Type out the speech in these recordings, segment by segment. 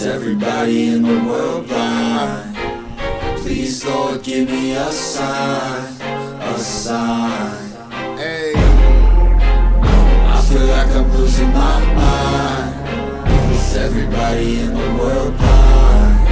everybody in the world blind? Please, Lord, give me a sign, a sign. Hey, I feel like I'm losing my mind. Is everybody in the world blind?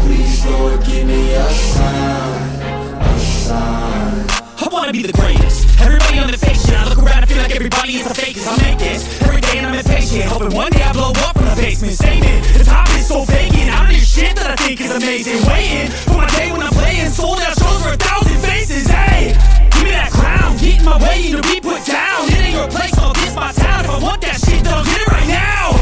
Please, Lord, give me a sign, a sign. I wanna be the greatest. Everybody on the face shit. I look around and feel like everybody is the fakest. I make this every day and I'm impatient, hoping one day I blow up from the basement. Statement, the top is so vacant. I don't hear shit that I think is amazing. Waiting for my day when I'm playing sold out shows for 1,000 faces. Hey, give me that crown, get in my way to be put down. It ain't your place, I'll diss my town. If I want that shit, then I'll get it right now.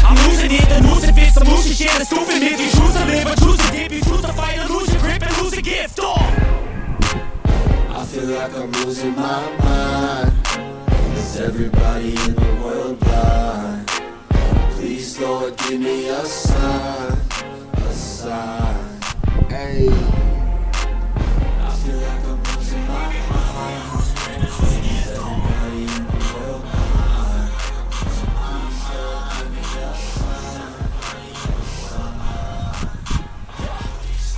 I'm losing it, the noose it fits. I'm losing shit, the stupid myth. You choose to live or choose to dip. You choose to fight or lose your grip and lose a gift. I feel like I'm losing my mind. Is everybody in the world blind? Please, Lord, give me a sign, a sign. hey, I feel like I'm losing my mind. Is everybody in the world blind? Please, Lord, give me a sign,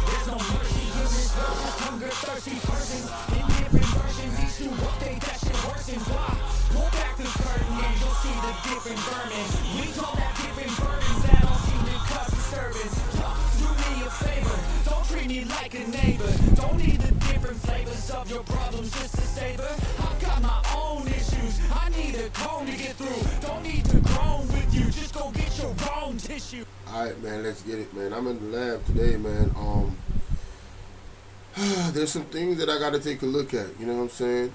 There's no mercy in this world. Hunger, thirsty persons in different versions. Each new update, that shit worsens. Why? Pull back the curtain and you'll see the different vermin. We call that different burdens that all seem to cause disturbance. Do me a favor, don't treat me like a neighbor. Don't need the different flavors of your problems just to savor. I've got my own issues, I need a comb to get through. Don't need to groan with you, just go get your own tissue. alright, man, let's get it, man. I'm in the lab today, man. There's some things that I gotta take a look at, you know what I'm saying?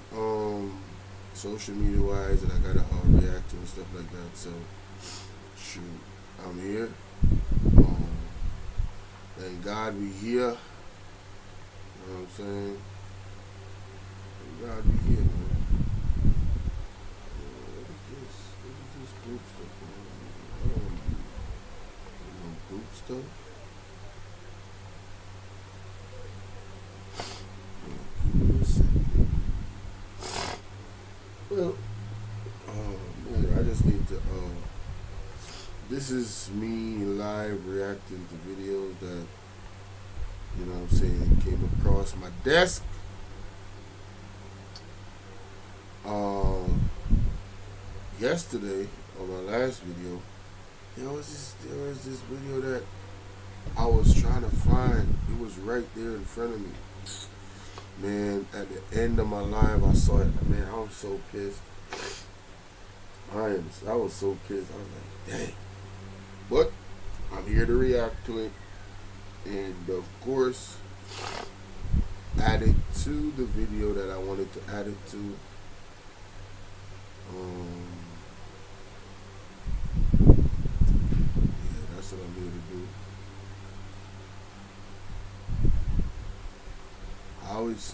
Social media wise, that I gotta react to and stuff like that. So, shoot, I'm here. Thank God we here. You know what I'm saying? Thank God we here, man. What is this group stuff, man? I don't want to do no group stuff. Well, man, I just need to, this is me live reacting to videos that, you know what I'm saying, came across my desk. Yesterday, on my last video, there was this video that I was trying to find. It was right there in front of me. Man, at the end of my live, I saw it. Man, I was so pissed. I was so pissed. I was like, dang. But I'm here to react to it. And of course, add it to the video that I wanted to add it to. Yeah, that's what I'm here to do.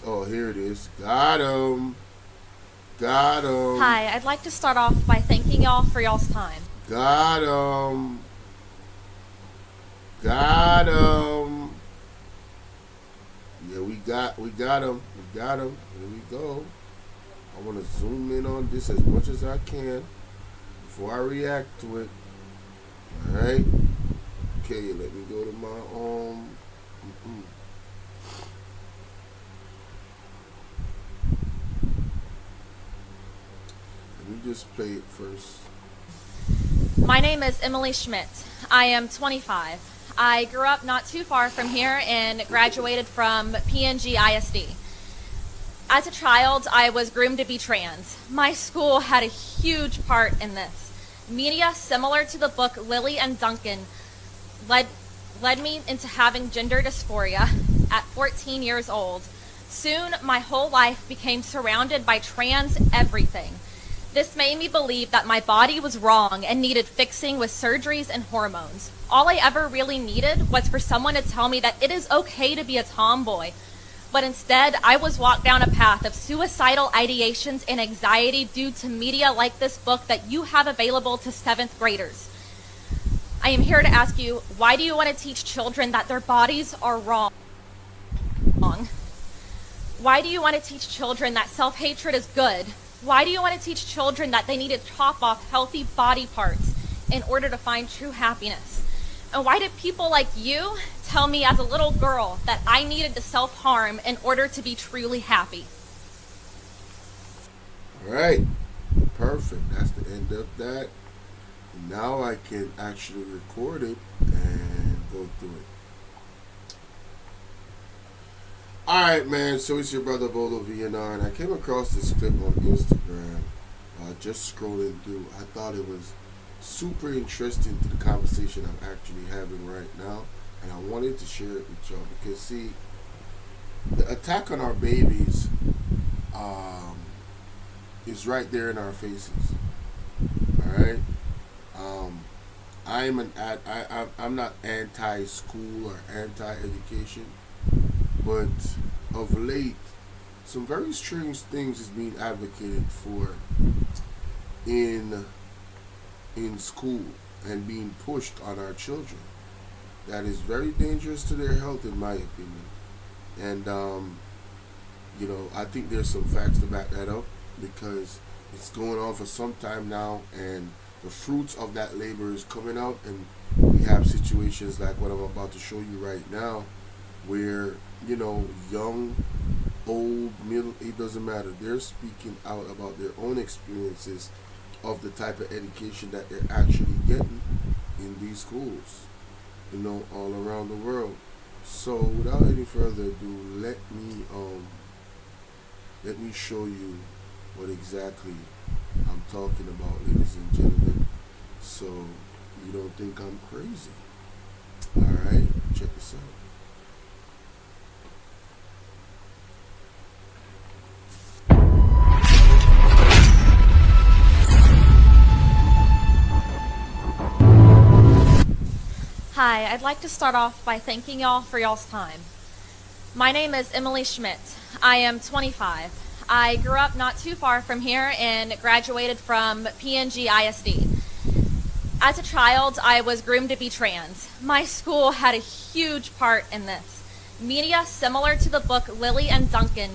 Oh, here it is. Got him. Got him. Hi, I'd like to start off by thanking y'all for y'all's time. Got him. Got him. Yeah, we got him. We got him. Here we go. I want to zoom in on this as much as I can before I react to it. Alright. Okay, let me go to my Let me just play it first. My name is Emily Schmidt. I am 25. I grew up not too far from here and graduated from PNG ISD. As a child, I was groomed to be trans. My school had a huge part in this. Media similar to the book Lily and Duncan led me into having gender dysphoria at 14 years old. Soon, my whole life became surrounded by trans everything. This made me believe that my body was wrong and needed fixing with surgeries and hormones. All I ever really needed was for someone to tell me that it is okay to be a tomboy. But instead, I was walked down a path of suicidal ideations and anxiety due to media like this book that you have available to 7th graders. I am here to ask you, why do you want to teach children that their bodies are wrong? Why do you want to teach children that self-hatred is good? Why do you want to teach children that they need to chop off healthy body parts in order to find true happiness? And why did people like you tell me as a little girl that I needed to self-harm in order to be truly happy? All right, perfect. That's the end of that. Now I can actually record it and go through it. Alright, man, so it's your brother BOLO V&R, and I came across this clip on Instagram, just scrolling through. I thought it was super interesting to the conversation I'm actually having right now, and I wanted to share it with y'all because, see, the attack on our babies is right there in our faces. Alright? I'm not anti-school or anti-education, but of late, some very strange things is being advocated for in school and being pushed on our children. That is very dangerous to their health, in my opinion. And I think there's some facts to back that up because it's going on for some time now, and the fruits of that labor is coming out, and we have situations like what I'm about to show you right now, where young, old, middle, it doesn't matter. They're speaking out about their own experiences of the type of education that they're actually getting in these schools, all around the world. So without any further ado, let me show you what exactly I'm talking about, ladies and gentlemen, so you don't think I'm crazy. Alright, check this out. Hi, I'd like to start off by thanking y'all for y'all's time. My name is Emily Schmidt. I am 25. I grew up not too far from here and graduated from PNG ISD. As a child, I was groomed to be trans. My school had a huge part in this. Media similar to the book Lily and Duncan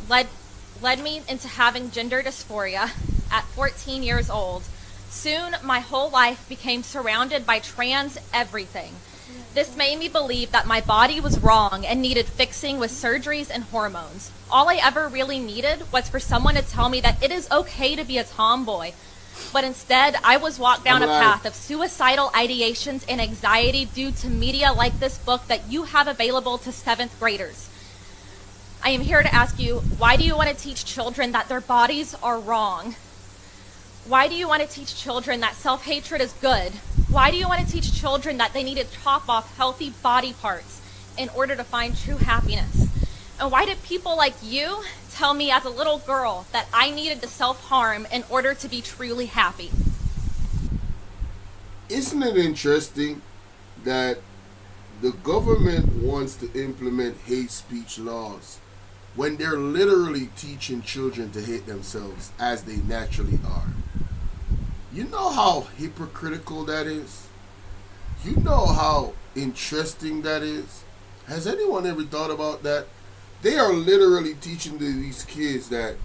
led me into having gender dysphoria at 14 years old. Soon, my whole life became surrounded by trans everything. This made me believe that my body was wrong and needed fixing with surgeries and hormones. All I ever really needed was for someone to tell me that it is okay to be a tomboy. But instead, I was walked down a path of suicidal ideations and anxiety due to media like this book that you have available to 7th graders. I am here to ask you, why do you want to teach children that their bodies are wrong? Why do you want to teach children that self-hatred is good? Why do you want to teach children that they need to chop off healthy body parts in order to find true happiness? And why did people like you tell me as a little girl that I needed to self-harm in order to be truly happy? Isn't it interesting that the government wants to implement hate speech laws when they're literally teaching children to hate themselves as they naturally are? You know how hypocritical that is? You know how interesting that is? Has anyone ever thought about that? They are literally teaching these kids that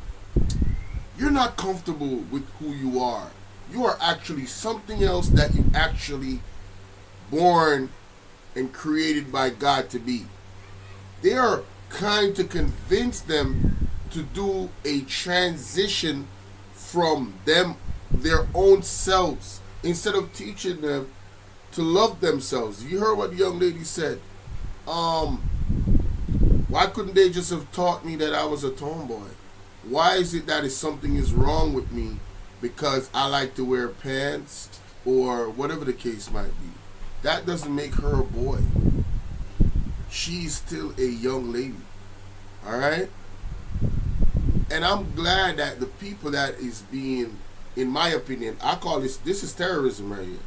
you're not comfortable with who you are. You are actually something else that you actually born and created by God to be. They are trying to convince them to do a transition from their own selves, instead of teaching them to love themselves. You heard what the young lady said. Why couldn't they just have taught me that I was a tomboy? Why is it that if something is wrong with me because I like to wear pants or whatever the case might be? That doesn't make her a boy. She's still a young lady. Alright? And I'm glad that the people that is being, in my opinion, I call this is terrorism right here.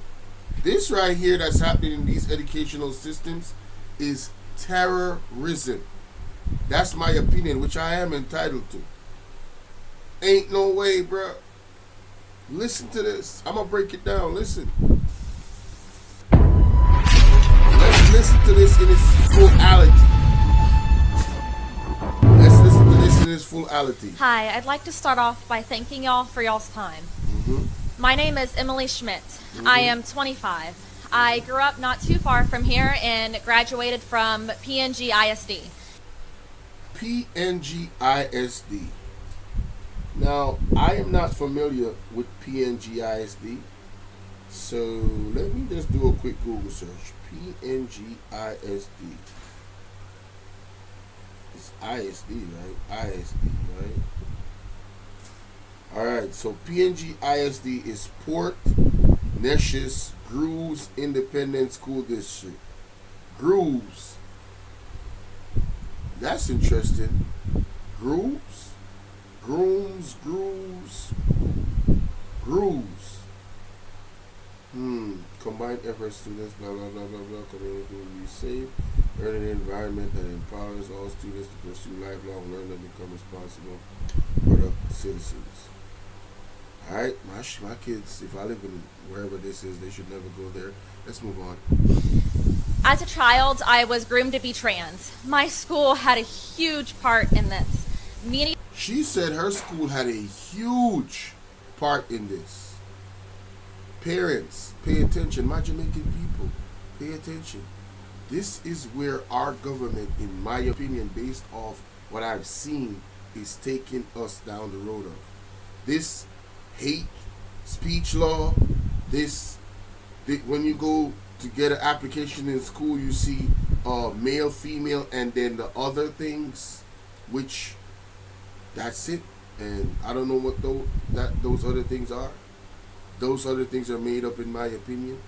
This right here that's happening in these educational systems is terrorism. That's my opinion, which I am entitled to. Ain't no way, bro. Listen to this. I'm going to break it down. Listen. Let's listen to this in its fullity. Let's listen to this in its fullity. Hi, I'd like to start off by thanking y'all for y'all's time. My name is Emily Schmidt. I am 25. I grew up not too far from here and graduated from PNG ISD. PNG ISD. Now, I am not familiar with PNG ISD, so let me just do a quick Google search. PNG ISD. It's ISD, right? ISD, right? Alright, so PNG ISD is Port Neches Grooves Independent School District. Grooves. That's interesting. Grooves? Grooms. Combined effort students, blah, blah, blah, blah, blah. Community will be safe. Learning environment that empowers all students to pursue lifelong learning and become responsible, productive citizens. Alright, my kids, if I live in wherever this is, they should never go there. Let's move on. As a child, I was groomed to be trans. My school had a huge part in this. She said her school had a huge part in this. Parents, pay attention. My Jamaican people, pay attention. This is where our government, in my opinion, based off what I've seen, is taking us down the road of. This hate speech law, when you go to get an application in school, you see male, female, and then the other things, which that's it. And I don't know what those other things are. Those other things are made up, in my opinion.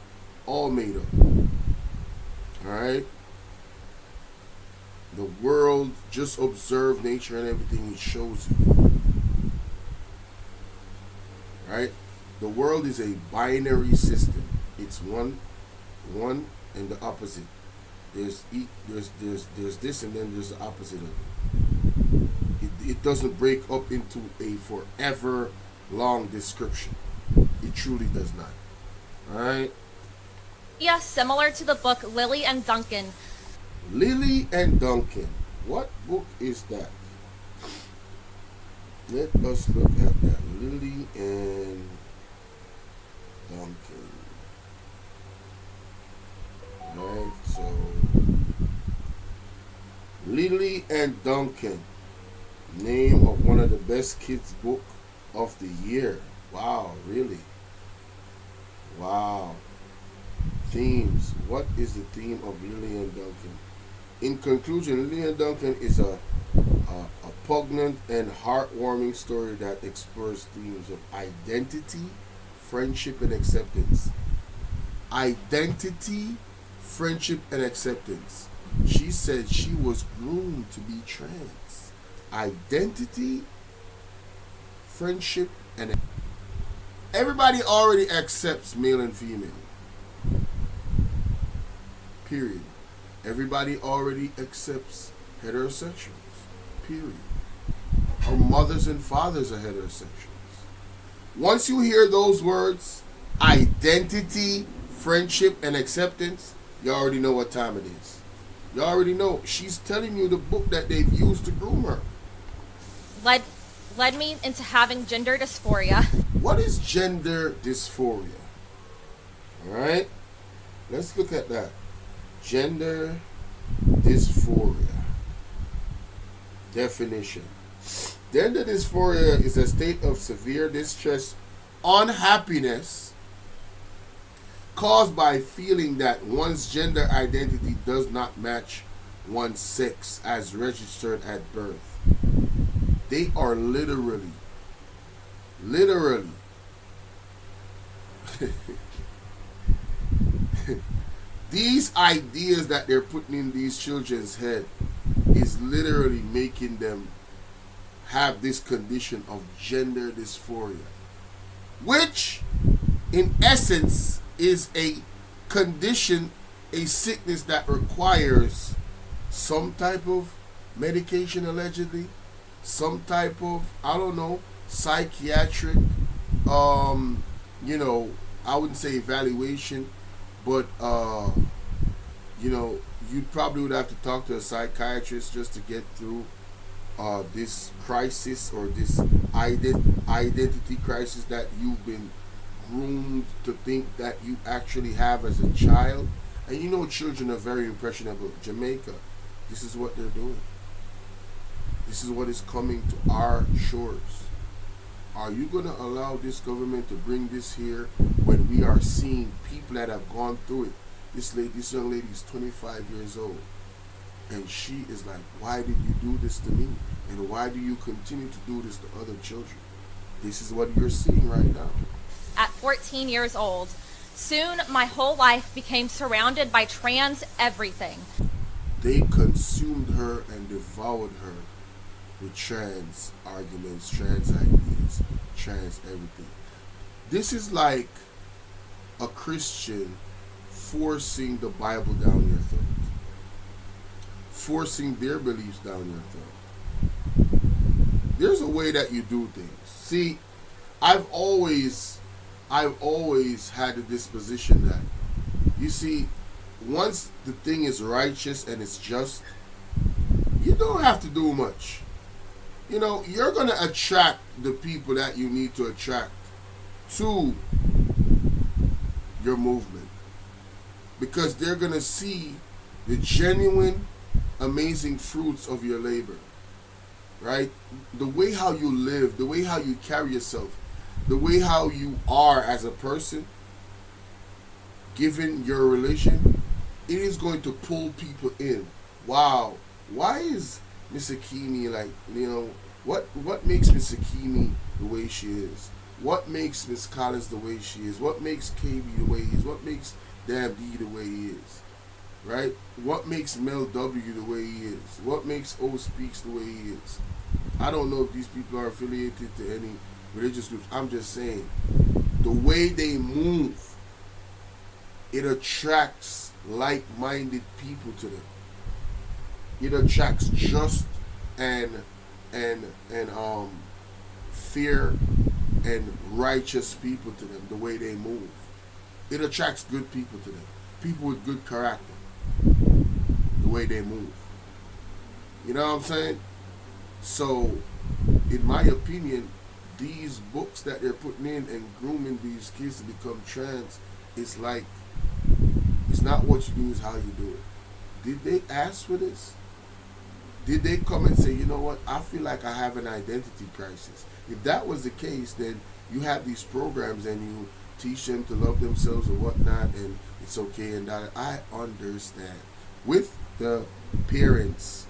All made up. Alright? The world, just observe nature and everything it shows you. Right? The world is a binary system. It's one and the opposite. There's this and then there's the opposite of it. It doesn't break up into a forever long description. It truly does not. Alright? Yeah, similar to the book Lily and Duncan. Lily and Duncan. What book is that? Let us look at that. Lily and Duncan. Alright, so Lily and Duncan. Name of one of the best kids book of the year. Wow, really? Wow. Themes. What is the theme of Lily and Duncan? In conclusion, Lily and Duncan is a poignant and heartwarming story that explores themes of identity, friendship, and acceptance. Identity, friendship, and acceptance. She said she was groomed to be trans. Identity, friendship, and everybody already accepts male and female. Period. Everybody already accepts heterosexuals. Period. Our mothers and fathers are heterosexuals. Once you hear those words, identity, friendship, and acceptance, you already know what time it is. You already know. She's telling you the book that they've used to groom her. Led me into having gender dysphoria. What is gender dysphoria? Alright? Let's look at that. Gender dysphoria. Definition. Gender dysphoria is a state of severe distress, unhappiness, caused by feeling that one's gender identity does not match one's sex as registered at birth. They are literally these ideas that they're putting in these children's head is literally making them have this condition of gender dysphoria, which in essence is a condition, a sickness that requires some type of medication, allegedly, some type of, I don't know, psychiatric, I wouldn't say evaluation, but you probably would have to talk to a psychiatrist just to get through this crisis or this identity crisis that you've been groomed to think that you actually have as a child. And you know, children are very impressionable. Jamaica, this is what they're doing. This is what is coming to our shores. Are you going to allow this government to bring this here when we are seeing people that have gone through it? This young lady is 25 years old. And she is like, why did you do this to me? And why do you continue to do this to other children? This is what you're seeing right now. At 14 years old, soon my whole life became surrounded by trans everything. They consumed her and devoured her with trans arguments, trans ideas, trans everything. This is like a Christian forcing the Bible down your throat, forcing their beliefs down your throat. There's a way that you do things. See, I've always had the disposition that, you see, once the thing is righteous and it's just, you don't have to do much. You know, you're going to attract the people that you need to attract to your movement, because they're going to see the genuine, amazing fruits of your labor, right? The way how you live, the way how you carry yourself, the way how you are as a person, given your religion, it is going to pull people in. Wow, why is Miss Akimi, like, you know, what makes Miss Akimi the way she is? What makes Miss Collins the way she is? What makes KB the way he is? What makes Dan D the way he is? Right? What makes Mel W the way he is? What makes O Speaks the way he is? I don't know if these people are affiliated to any religious groups. I'm just saying, the way they move, it attracts like-minded people to them. It attracts just and fair and righteous people to them, the way they move. It attracts good people to them. People with good character, the way they move. You know what I'm saying? So, in my opinion, these books that they're putting in and grooming these kids to become trans, it's like, it's not what you do, it's how you do it. Did they ask for this? Did they come and say, you know what, I feel like I have an identity crisis? If that was the case, then you have these programs and you teach them to love themselves or whatnot, and it's okay and that. I understand. With the parents,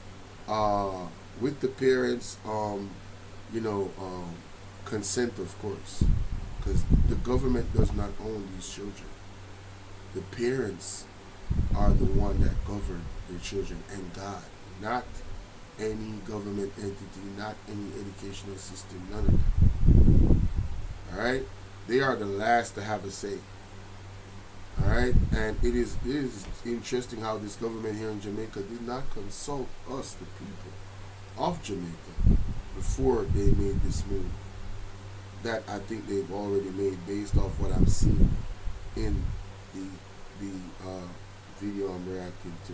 consent, of course, because the government does not own these children. The parents are the one that govern their children, and God, not any government entity, not any educational system, none of that. Alright? They are the last to have a say. Alright? And it is interesting how this government here in Jamaica did not consult us, the people of Jamaica, before they made this move. That I think they've already made based off what I'm seeing in the video I'm reacting to.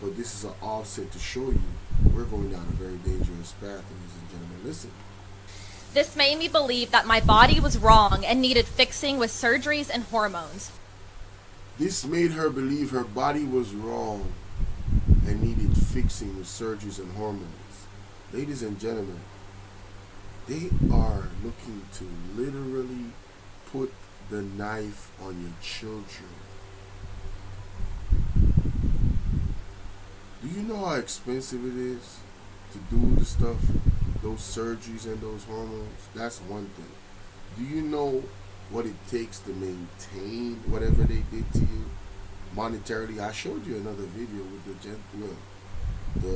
But this is an offset to show you we're going down a very dangerous path, ladies and gentlemen. Listen. This made me believe that my body was wrong and needed fixing with surgeries and hormones. This made her believe her body was wrong and needed fixing with surgeries and hormones. Ladies and gentlemen, they are looking to literally put the knife on your children. Do you know how expensive it is to do the stuff, those surgeries and those hormones? That's one thing. Do you know what it takes to maintain whatever they did to you monetarily? I showed you another video with the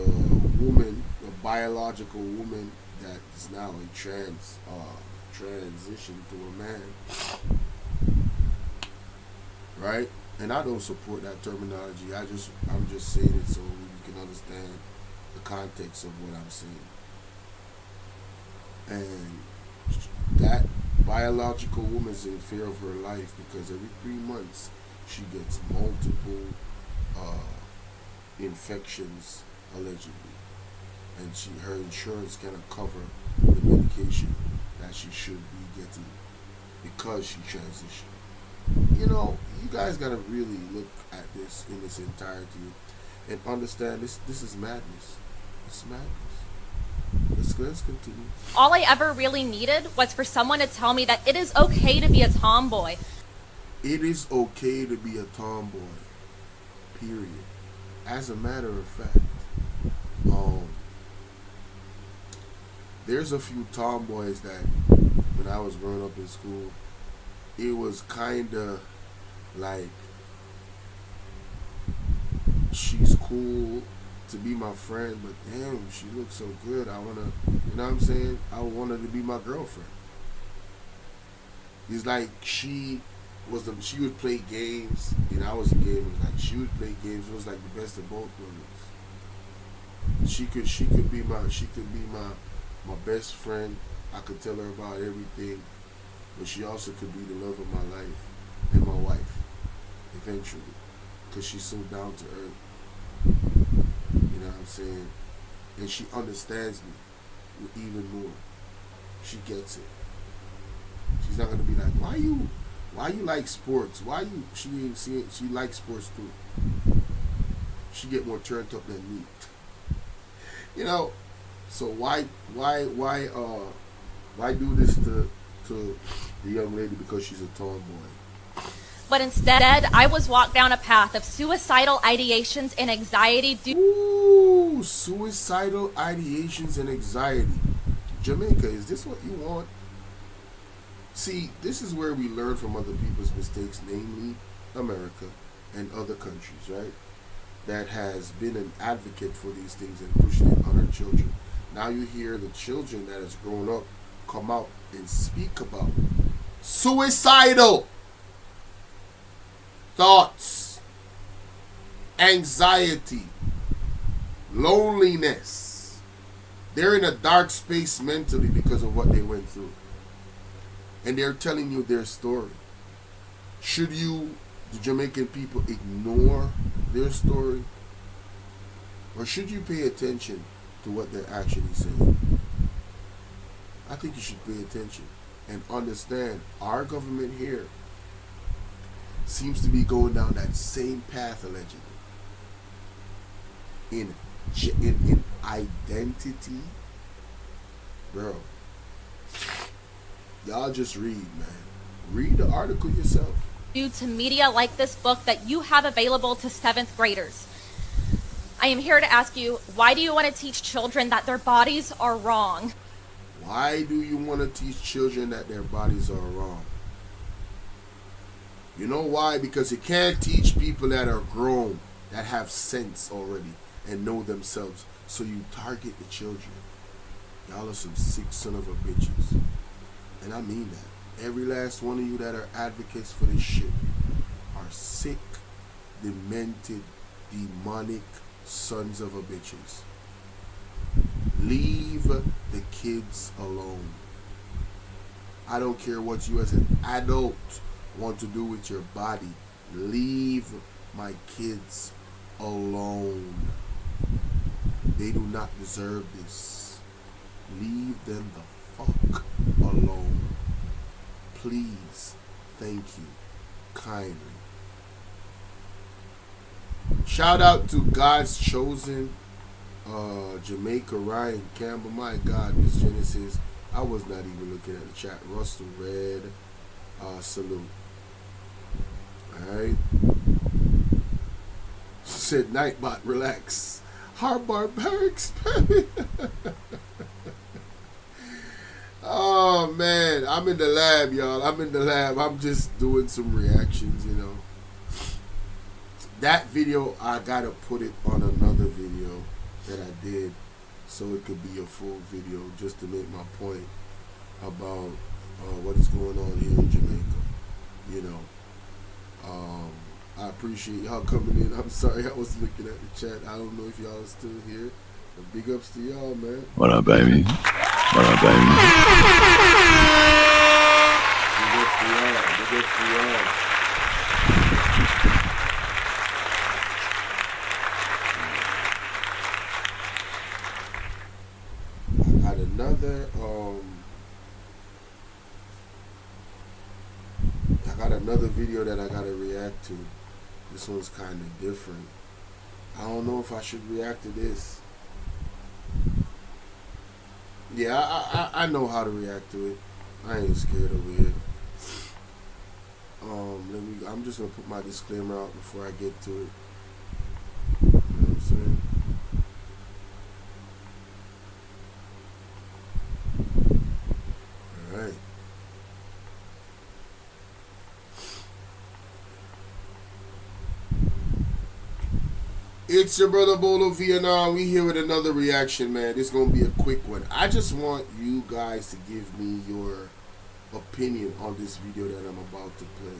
woman, a biological woman that is now a transition to a man, right? And I don't support that terminology. I'm just saying it so you can understand the context of what I'm saying. And that biological woman's in fear of her life because every 3 months she gets multiple infections, allegedly, and her insurance cannot cover the medication that she should be getting. because she transitioned. You know, you guys gotta really look at this in its entirety and understand this is madness. It's madness. Let's continue. All I ever really needed was for someone to tell me that it is okay to be a tomboy. It is okay to be a tomboy. Period. As a matter of fact, there's a few tomboys that when I was growing up in school, it was kinda like she's cool to be my friend, but damn, she looks so good. I wanna, you know what I'm saying? I want her to be my girlfriend. It's like she would play games, and I was a gamer. Like she would play games. It was like the best of both worlds. She could be my best friend. I could tell her about everything, but she also could be the love of my life and my wife eventually, because she's so down to earth. You know what I'm saying? And she understands me even more. She gets it. She's not gonna be like, why you like sports? She ain't see it. She likes sports too. She get more turned up than me. You know, so why do this to the young lady because she's a tomboy? But instead, I was walked down a path of suicidal ideations and anxiety Ooh, suicidal ideations and anxiety. Jamaica, is this what you want? See, this is where we learn from other people's mistakes, namely America and other countries, right? That has been an advocate for these things and pushed it on our children. Now you hear the children that has grown up come out and speak about suicidal thoughts, anxiety, loneliness. They're in a dark space mentally because of what they went through. And they're telling you their story. Should you, the Jamaican people, ignore their story? Or should you pay attention to what they're actually saying? I think you should pay attention and understand our government here seems to be going down that same path allegedly. In identity, bro. Y'all just read, man. Read the article yourself. due to media like this book that you have available to 7th graders. I am here to ask you, why do you want to teach children that their bodies are wrong? Why do you want to teach children that their bodies are wrong? You know why? Because you can't teach people that are grown, that have sense already, and know themselves. So you target the children. Y'all are some sick son of a bitches. And I mean that. Every last one of you that are advocates for this shit are sick, demented, demonic sons of a bitches. Leave the kids alone. I don't care what you as an adult want to do with your body. Leave my kids alone. They do not deserve this. Leave them the fuck alone. Please. Thank you. Kindly. Shout out to God's chosen Jamaica Ryan Campbell. My God, Miss Genesis. I was not even looking at the chat. Russell Red. Salute. Alright. Said Nightbot, relax. Harbor Barracks, baby. Oh man, I'm in the lab, y'all. I'm in the lab. I'm just doing some reactions, you know. That video, I gotta put it on another video that I did so it could be a full video just to make my point about what is going on here in Jamaica. You know, I appreciate y'all coming in. I'm sorry I was looking at the chat. I don't know if y'all are still here. But big ups to y'all, man. What up, baby? What up, baby? Big ups to y'all. Big ups to y'all. I had another another video that I gotta react to. This one's kind of different. I don't know if I should react to this. Yeah, I know how to react to it. I ain't scared over here. I'm just gonna put my disclaimer out before I get to it. You know what I'm saying? Alright. It's your brother BOLO V&R. We here with another reaction, man. This is gonna be a quick one. I just want you guys to give me your opinion on this video that I'm about to play.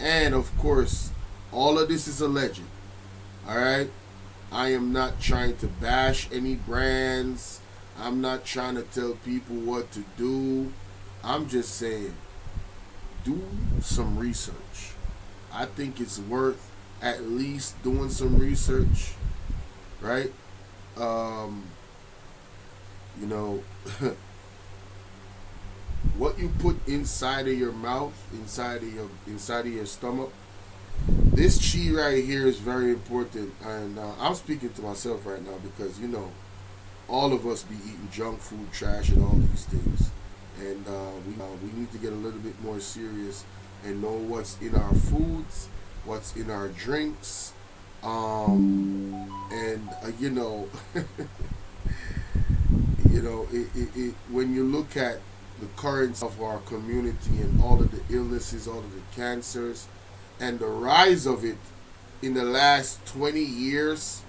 And of course, all of this is alleged. Alright? I am not trying to bash any brands. I'm not trying to tell people what to do. I'm just saying, do some research. I think it's worth at least doing some research, right? You know, what you put inside of your mouth, inside of your stomach. This chi right here is very important, and I'm speaking to myself right now because, you know, all of us be eating junk food, trash, and all these things, and we need to get a little bit more serious and know what's in our foods, what's in our drinks, and you know, you know, when you look at the currents of our community and all of the illnesses, all of the cancers, and the rise of it in the last 20 years,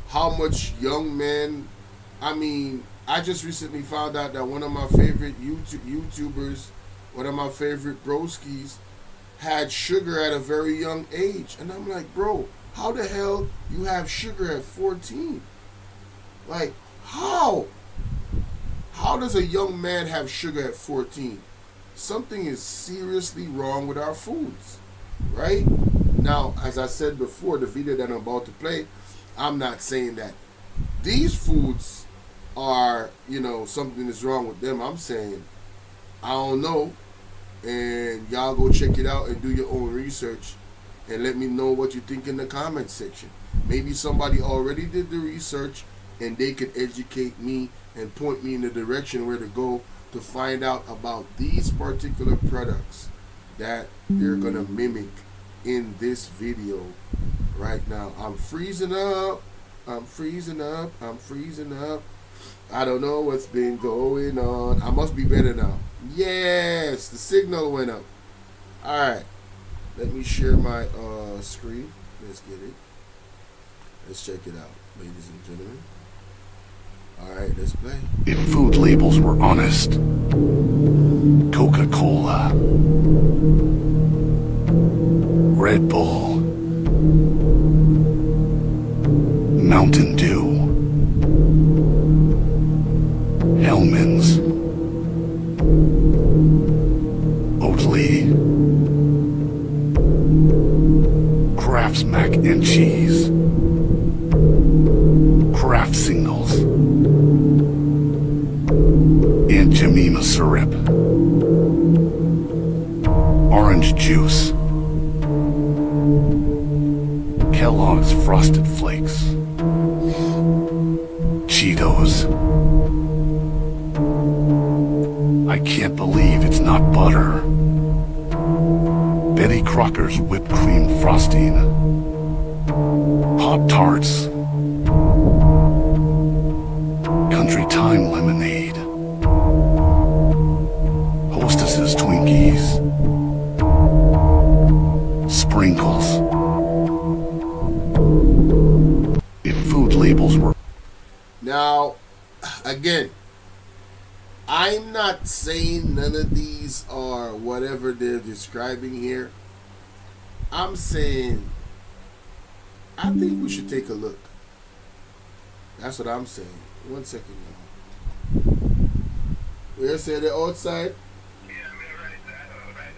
how much young men, I mean, I just recently found out that one of my favorite YouTubers, one of my favorite broskies, had sugar at a very young age. And I'm like, bro, how the hell you have sugar at 14? Like, how? How does a young man have sugar at 14? Something is seriously wrong with our foods, right? Now, as I said before, the video that I'm about to play, I'm not saying that these foods are, you know, something is wrong with them. I'm saying, I don't know, and y'all go check it out and do your own research and let me know what you think in the comment section. Maybe somebody already did the research and they could educate me and point me in the direction where to go to find out about these particular products that they're gonna mimic in this video right now. I'm freezing up. I'm freezing up. I'm freezing up. I don't know what's been going on. I must be better now. Yes, the signal went up. Alright. Let me share my screen. Let's get it. Let's check it out, ladies and gentlemen. Alright, let's play. If food labels were honest, Coca-Cola, Red Bull, Mountain Dew, Hellman's, Oatly, Kraft's Mac and Cheese, Kraft Singles, and Jemima syrup, orange juice, Kellogg's Frosted Flakes, Cheetos. I can't believe it's not butter. Betty Crocker's whipped cream frosting, Pop-Tarts, Country Time lemonade, Hostess's Twinkies, Sprinkles. If food labels were... Now, again, I'm not saying none of these are whatever they're describing here. I'm saying, I think we should take a look. That's what I'm saying. 1 second, y'all. Where say the outside? Yeah, I'm right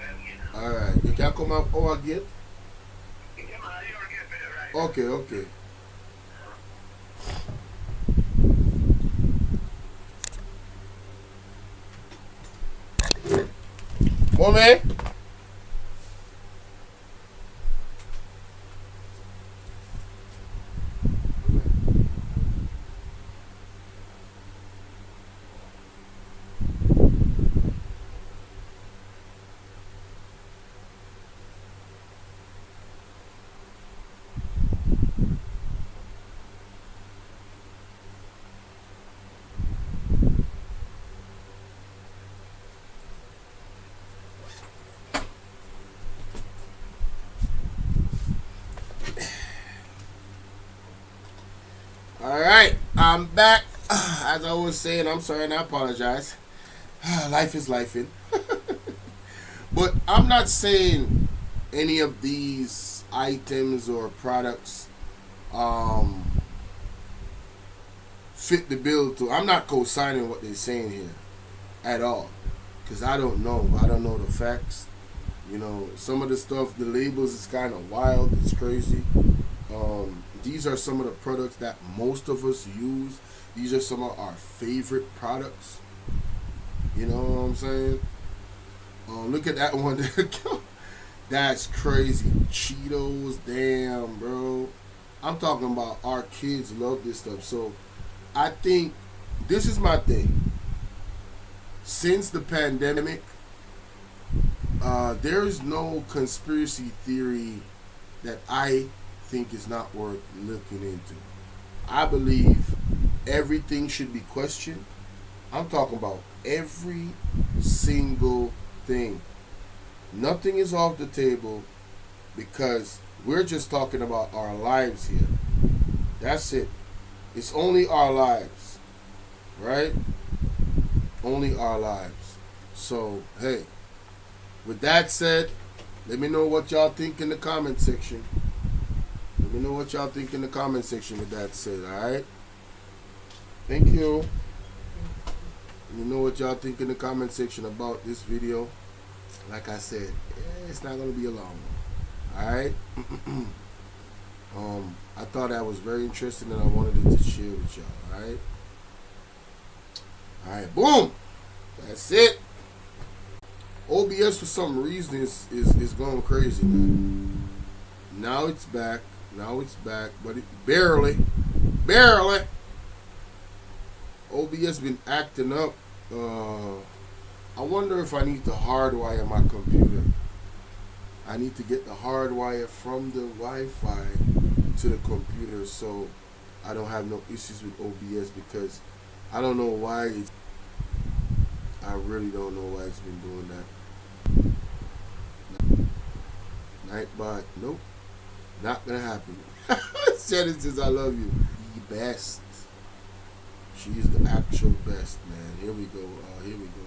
there. Alright, you can come up our gate? Yeah, man, you don't get me right. Okay, okay. Mommy? I'm back. As I was saying, I'm sorry and I apologize. Life is lifing. But I'm not saying any of these items or products fit the bill to. I'm not co-signing what they're saying here at all, because I don't know. I don't know the facts. You know, some of the stuff, the labels is kind of wild. It's crazy. These are some of the products that most of us use. These are some of our favorite products. You know what I'm saying? Look at that one. That's crazy. Cheetos, damn, bro. I'm talking about our kids love this stuff. So I think this is my thing. Since the pandemic, there is no conspiracy theory that I think is not worth looking into. I believe everything should be questioned. I'm talking about every single thing. Nothing is off the table, because we're just talking about our lives here. That's it. It's only our lives, right? Only our lives. So, hey, with that said, let me know what y'all think in the comment section. Let me know what y'all think in the comment section with that said, alright? Thank you. Let me know what y'all think in the comment section about this video. Like I said, it's not going to be a long one. Alright? I thought that was very interesting and I wanted it to share with y'all. Alright? Alright, boom! That's it. OBS for some reason is going crazy, man. Now it's back. But it barely. OBS been acting up. I wonder if I need to hardwire my computer. I need to get the hardwire from the Wi-Fi to the computer so I don't have no issues with OBS, because I don't know why it's, I really don't know why it's been doing that. Nightbot, nope, not gonna happen. Genesis, I love you. The best. She is the actual best, man. Here we go. Here we go.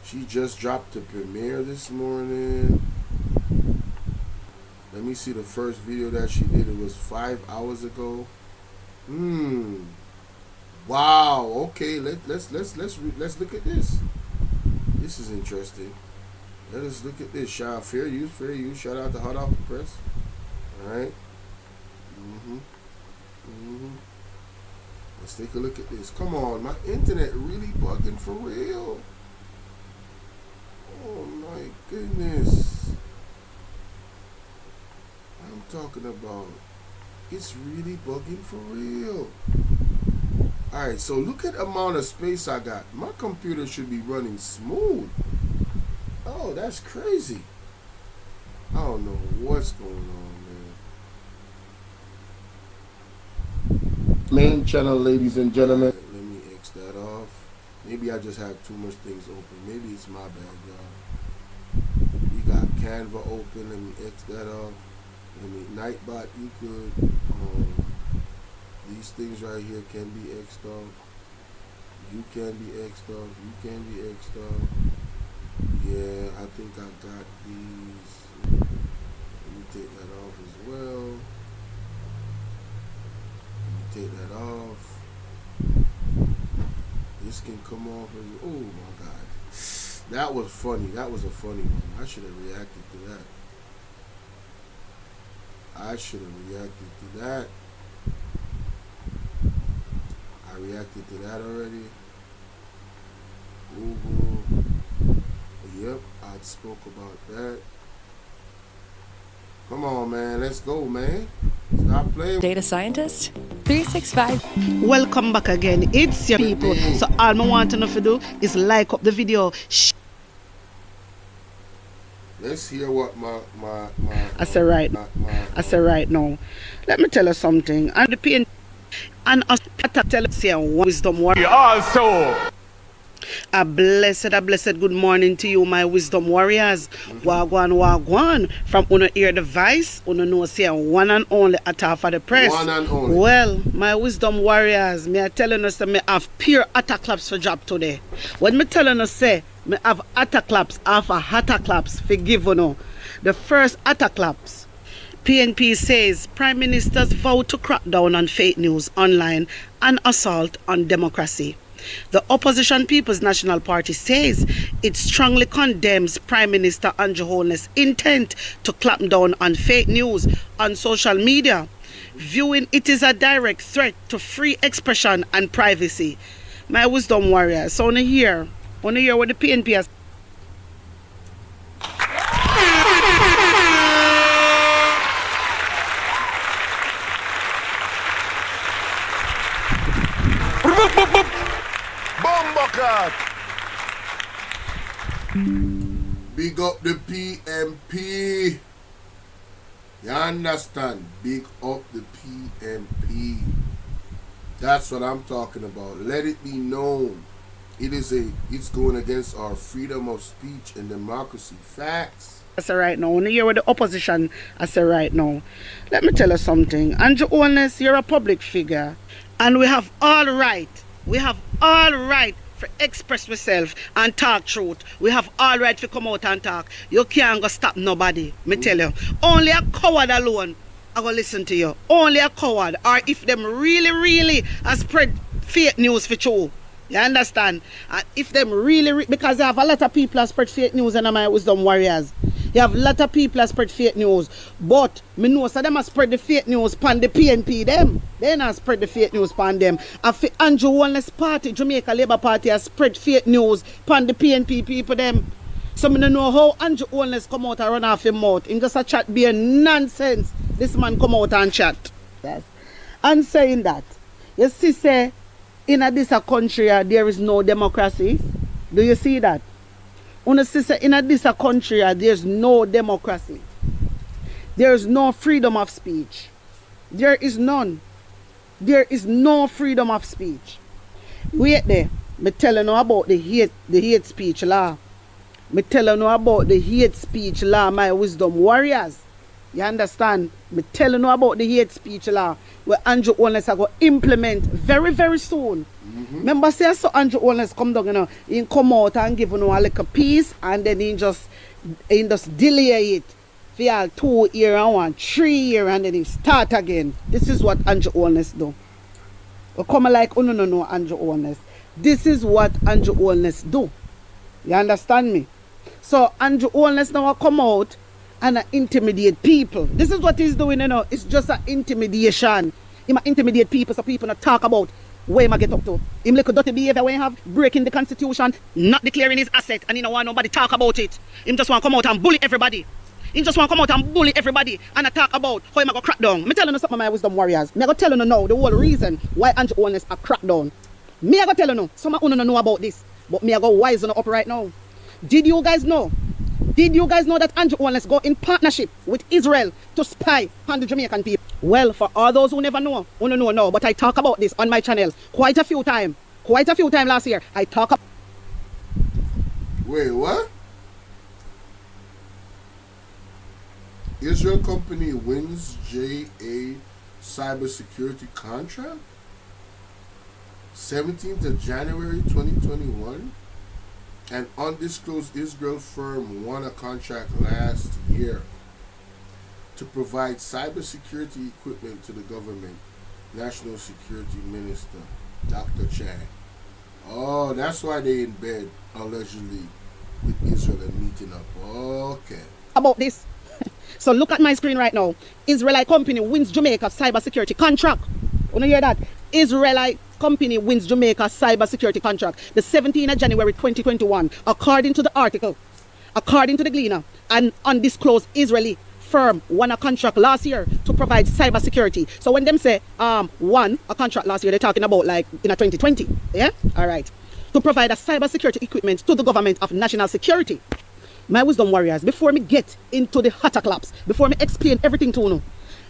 She just dropped the premiere this morning. Let me see the first video that she did. It was 5 hours ago. Wow. Okay. Let's look at this. This is interesting. Let us look at this. Fair use. Shout out to Hot Off the Press. All right. Let's take a look at this. Come on, my internet really bugging for real. Oh my goodness. I'm talking about, it's really bugging for real. Alright, so look at the amount of space I got. My computer should be running smooth. Oh, that's crazy. I don't know what's going on, man. Main channel, ladies and gentlemen. Right, let me X that off. Maybe I just have too much things open. Maybe it's my bad, y'all. We got Canva open. Let me X that off. Let me Nightbot. You could. These things right here can be X'd off. You can be X'd off. You can be X'd off. Yeah, I think I got these. Let me take that off as well. Take that off. This can come off as, oh my god, that was funny. That was a funny one. I should have reacted to that. I reacted to that already. Google. Yep, I spoke about that. Come on, man. Let's go, man. Stop playing. Data scientist? 365. Welcome back again. It's your people. So all I want to know if you do is like up the video. Let's hear what I say right now. Let me tell you something. And the pain and us tell us here wisdom one. Also. A blessed good morning to you, my wisdom warriors. Wagwan. From Uno Ear Device, Uno know say one and only attack for the press. One and only. Well, my wisdom warriors, me are telling us that me have pure attack claps for job today. When me telling us say, me have attack claps, half a attack claps for give you know. The first attack claps. PNP says Prime Minister's vow to crack down on fake news online and assault on democracy. The opposition People's National Party says it strongly condemns Prime Minister Andrew Holness' intent to clamp down on fake news on social media, viewing it as a direct threat to free expression and privacy. My wisdom warriors, so on here what the PNP has. Big up the PMP. You understand? Big up the PMP. That's what I'm talking about. Let it be known. It's going against our freedom of speech and democracy. Facts. I say right now, when you hear what the opposition I say right now, let me tell you something. Andrew Holness, you're a public figure, and we have all right for express yourself and talk truth. We have all right to come out and talk. You can't go stop nobody, me tell you. Only a coward alone I go listen to you. Only a coward, or if them really spread fake news for you. You understand? And if them really, because I have a lot of people that spread fake news and my wisdom warriors. You have a lot of people that spread fake news. But me know so them spread the fake news pan the PNP them. They not spread the fake news pan them. And for Andrew Holness Party, Jamaica Labour Party has spread fake news pan the PNP people them. So me don't know how Andrew Holness come out and run off his mouth. In just a chat be a nonsense. This man come out and chat. Yes. And saying that, you see say in this country there is no democracy. Do you see that? In this country there's no democracy. There is no freedom of speech. There is none. There is no freedom of speech. Wait there. Me telling you about the hate speech law. Me telling you about the hate speech law, my wisdom warriors. You understand? Me telling you about the hate speech law where Andrew Holness are going to implement very soon. Remember say so Andrew Holness come down, you know, he come out and give you know, a little piece and then he just delay it for 2 years and 3 years and then he start again. This is what Andrew Holness do. We come like no Andrew Holness. This is what Andrew Holness do. You understand me? So Andrew Holness now come out and intimidate people. This is what he's doing, you know. It's just an intimidation. He might intimidate people so people not talk about where he get up to. Him like a dirty behavior where he have breaking the constitution, not declaring his asset, and he don't want nobody talk about it. Him just want to come out and bully everybody. He just want to come out and bully everybody and talk about how he go crack down. Me telling you something, my wisdom warriors. Me I go telling you now the whole reason why Andrew Holness a crack down. Me I go telling you, some of you don't know about this, but me I go wise on up right now. Did you guys know? Did you guys know that Andrew Holness go in partnership with Israel to spy on the Jamaican people? Well, for all those who never know, who don't know now, but I talk about this on my channel quite a few times last year. I talk about. Wait, what? Israel company wins JA cybersecurity contract? 17th of January 2021? An undisclosed Israel firm won a contract last year to provide cybersecurity equipment to the government. National Security Minister Dr. Chan. Oh, that's why they in bed allegedly with Israel and meeting up. Okay. About this. So look at my screen right now. Israelite company wins Jamaica cybersecurity contract. You know hear that? Israelite company wins Jamaica cybersecurity contract the 17th of January 2021 according to the article. According to the Gleaner, an undisclosed Israeli firm won a contract last year to provide cybersecurity. So when them say won a contract last year, they're talking about like in a 2020. Yeah? Alright. To provide a cybersecurity equipment to the government of national security. My wisdom warriors, before me get into the hotter claps, before me explain everything to you,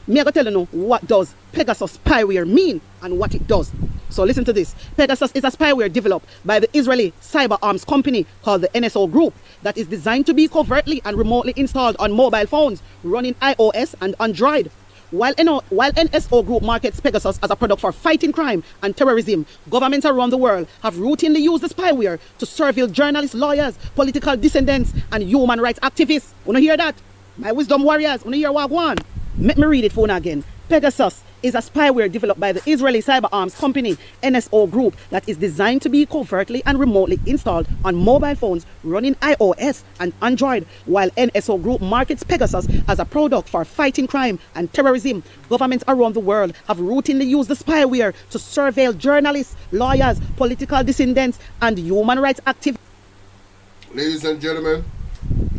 Me I go tell you now what does Pegasus spyware mean and what it does. So listen to this. Pegasus is a spyware developed by the Israeli cyber arms company called the NSO Group that is designed to be covertly and remotely installed on mobile phones running iOS and Android. While NSO Group markets Pegasus as a product for fighting crime and terrorism, governments around the world have routinely used the spyware to surveil journalists, lawyers, political dissidents, and human rights activists. Wanna hear that? My wisdom warriors, wanna hear what I want? Let me read it for you again. Pegasus is a spyware developed by the Israeli cyber arms company NSO Group that is designed to be covertly and remotely installed on mobile phones running iOS and Android. While NSO Group markets Pegasus as a product for fighting crime and terrorism, governments around the world have routinely used the spyware to surveil journalists, lawyers, political dissidents, and human rights activists. Ladies and gentlemen,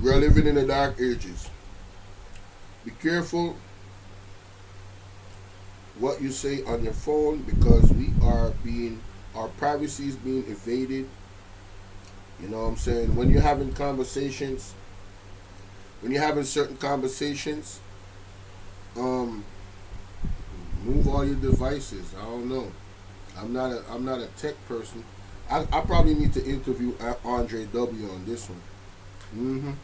we are living in the dark ages. Be careful what you say on your phone, because our privacy is being invaded. You know what I'm saying? When you're having conversations, when you're having certain conversations, move all your devices. I don't know. I'm not a tech person. I probably need to interview Andre W on this one.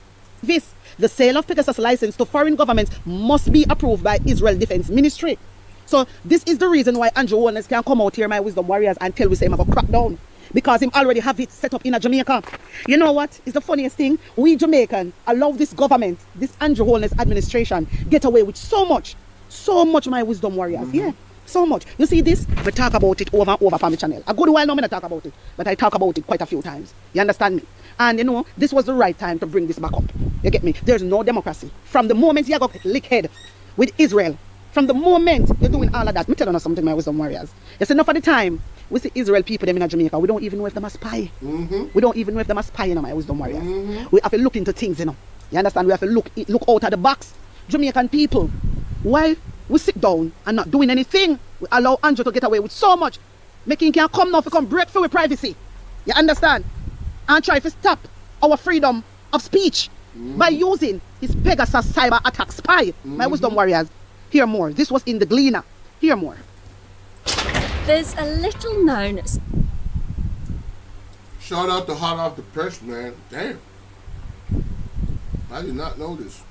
The sale of Pegasus license to foreign governments must be approved by Israel Defense Ministry. So this is the reason why Andrew Holness can come out here, my wisdom warriors, and tell we say him go crack down. Because him already have it set up in a Jamaica. You know what? It's the funniest thing. We Jamaican allow this government, this Andrew Holness administration, get away with so much, my wisdom warriors. Yeah, so much. You see this? We talk about it over and over on my channel. A good while now I talk about it, but I talk about it quite a few times. You understand me? And you know, this was the right time to bring this back up. You get me? There's no democracy. From the moment you got lick head with Israel, from the moment you're doing all of that, let me tell you something, my wisdom warriors. It's enough of the time we see Israel people them in Jamaica. We don't even know if them are spy. We don't even know if them are spy, you know, my wisdom warriors. We have to look into things, you know. You understand? We have to look out of the box. Jamaican people, why we sit down and not doing anything? We allow Andrew to get away with so much. Making him can come now to come break through with privacy. You understand? And try to stop our freedom of speech by using his Pegasus cyber attack spy. My wisdom warriors, hear more. This was in the Gleaner. Hear more. There's a little known... Shout out to Hot Off the Press, man. Damn. I did not know this.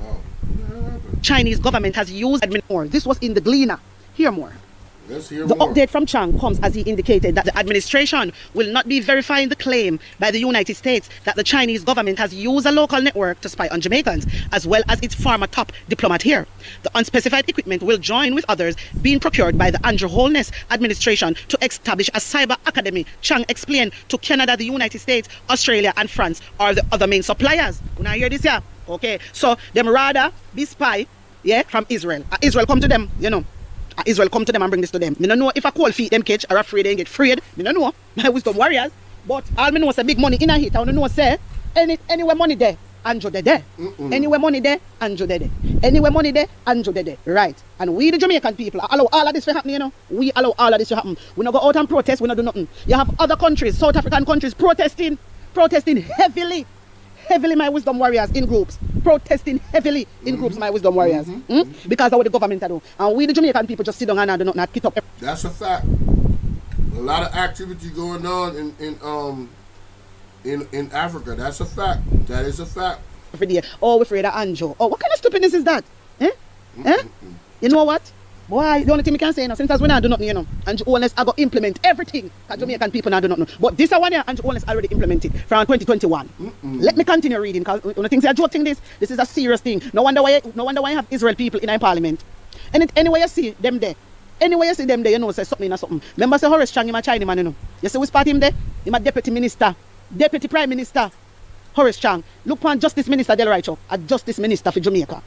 Wow. Chinese government has used more. This was in the Gleaner. Hear more. Let's hear the more. update from Chang comes as he indicated that the administration will not be verifying the claim by the United States that the Chinese government has used a local network to spy on Jamaicans, as well as its former top diplomat here. The unspecified equipment will join with others being procured by the Andrew Holness administration to establish a cyber academy. Chang explained to Canada, the United States, Australia, and France are the other main suppliers. When I hear this here, okay, so them rather be spy, yeah, from Israel. Israel come to them, you know. Israel come to them and bring this to them. Me don't know if a cold feet them catch or afraid they get freed. Me don't know. My wisdom warriors. But all me know is a big money in a hit. I don't know say anywhere money there, Andrew there. Anywhere money there, Andrew there. Anywhere money there, Andrew there. Right. And we the Jamaican people allow all of this to happen, you know. We allow all of this to happen. We not go out and protest, we not do nothing. You have other countries, South African countries protesting heavily, my wisdom warriors in groups. Protesting heavily in groups, my wisdom warriors. Because of what the government do. And we the Jamaican people just sit down and do not get up. That's a fact. A lot of activity going on in Africa. That's a fact. That is a fact. Every day. Oh, we're afraid of Andrew. Oh, what kind of stupidness is that? You know what? Boy, the only thing we can say, you know, since we not do nothing, you know, and Holness I go implement everything that Jamaican people not do nothing. But this one here, and Holness already implemented from 2021. Let me continue reading, because one of the things are joking this is a serious thing. No wonder why you have Israel people in our parliament. And anyway you see them there. Anyway you see them there, you know, say something or something. Remember say Horace Chang, him a Chinese man, you know. You see we spot him there? Him a deputy minister, deputy prime minister. Horace Chang, look on Justice Minister Del Raicho, a Justice Minister for Jamaica.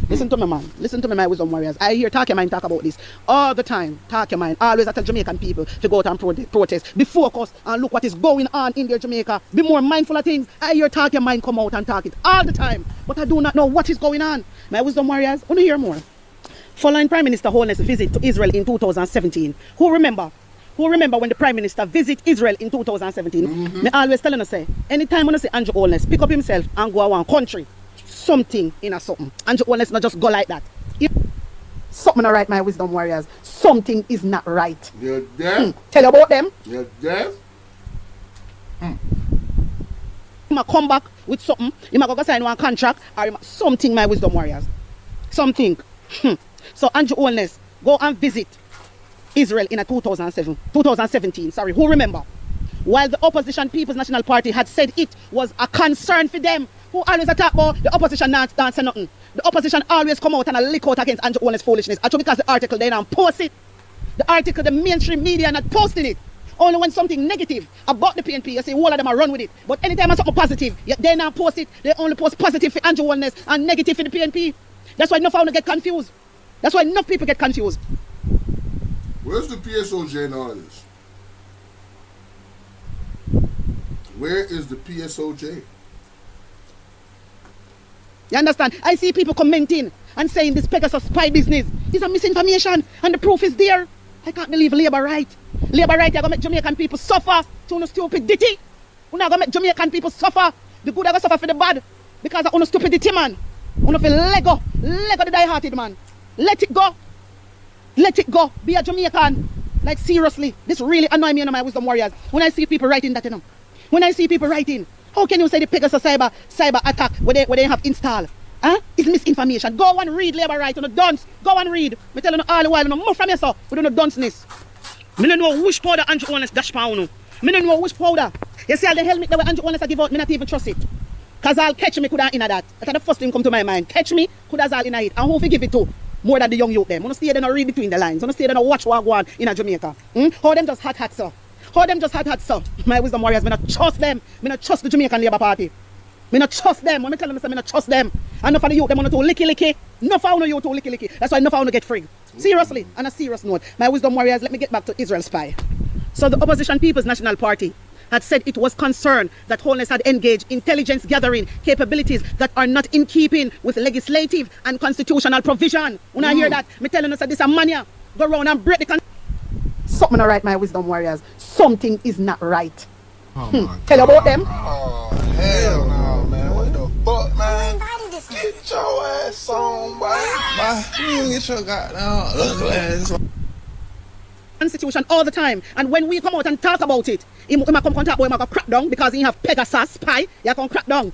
Listen to me, man. Listen to me, my wisdom warriors. I hear Talk Your Mind talk about this all the time. Talk Your Mind. Always I tell Jamaican people to go out and protest. Be focused and look what is going on in their Jamaica. Be more mindful of things. I hear Talk Your Mind come out and talk it all the time. But I do not know what is going on. My wisdom warriors, want to hear more? Following Prime Minister Holness' visit to Israel in 2017, who remember, Who remember when the Prime Minister visit Israel in 2017? Me always telling us say, anytime when I say Andrew Holness, pick up himself and go to one country, something in a something. Andrew Holness not just go like that. If something not right, my wisdom warriors. Something is not right. You're deaf? Tell you about them. You're deaf? He might come back with something. He might go sign one contract or something, my wisdom warriors. Something. So Andrew Holness, go and visit Israel in a 2017. Sorry, who remember? While the opposition People's National Party had said it was a concern for them, who always attack about the opposition not say nothing. The opposition always come out and lick out against Andrew Holness foolishness. Actually, because the article they don't post it. The article, the mainstream media not posting it. Only when something negative about the PNP, you say all of them are run with it. But anytime there's something positive, they not post it. They only post positive for Andrew Holness and negative for the PNP. That's why enough people get confused. That's why enough people get confused. Where's the PSOJ in all this? Where is the PSOJ? You understand? I see people commenting and saying this Pegasus spy business is a misinformation and the proof is there. I can't believe Labour right. Labour right, you're going to make Jamaican people suffer to no stupidity. You're not going to make Jamaican people suffer. The good are going to suffer for the bad because of no stupidity, man. You know, Lego the die-hearted, man. Let it go. Let it go. Be a Jamaican. Like, seriously. This really annoys me, my wisdom warriors. When I see people writing that, you know. When I see people writing, how can you say the Pegasus cyber attack where they have installed? Huh? It's misinformation. Go and read Labour right on the dunce. Go and read. Me tell you all the while, you know, more from yourself. We don't know dunceness. Me don't know which powder Andrew Holness dash pound. Me don't know which powder. You see all the helmet that Andrew Holness give out, me not even trust it. Cause I'll catch me could have in that. That's the first thing come to my mind. Catch me could have all in it. And who fi give it to? More than the young youth them. Wanna stay there and read between the lines. Wanna stay there and watch what go on in Jamaica. How them just hot so. How them just hot so. My wisdom warriors, me not trust them. Me not trust the Jamaican Labour Party. Me not trust them. When me tell them, me not trust them. And enough of the youth them wanna to licky. Enough of the youth to licky. That's why enough of them get free. Seriously, on a serious note, my wisdom warriors, let me get back to Israel spy. So the opposition People's National Party had said it was concerned that Holness had engaged intelligence gathering capabilities that are not in keeping with legislative and constitutional provision. When I hear that, me telling us that this a mania. Go around and break the something not right, my wisdom warriors. Something is not right. Tell about them. Oh, hell no, man. What the fuck, man? Get your ass on, boy. You get your goddamn ugly ass on. Constitution all the time, and when we come out and talk about it, he might come contact boy, he might go crack down because he have Pegasus spy. He can crack down.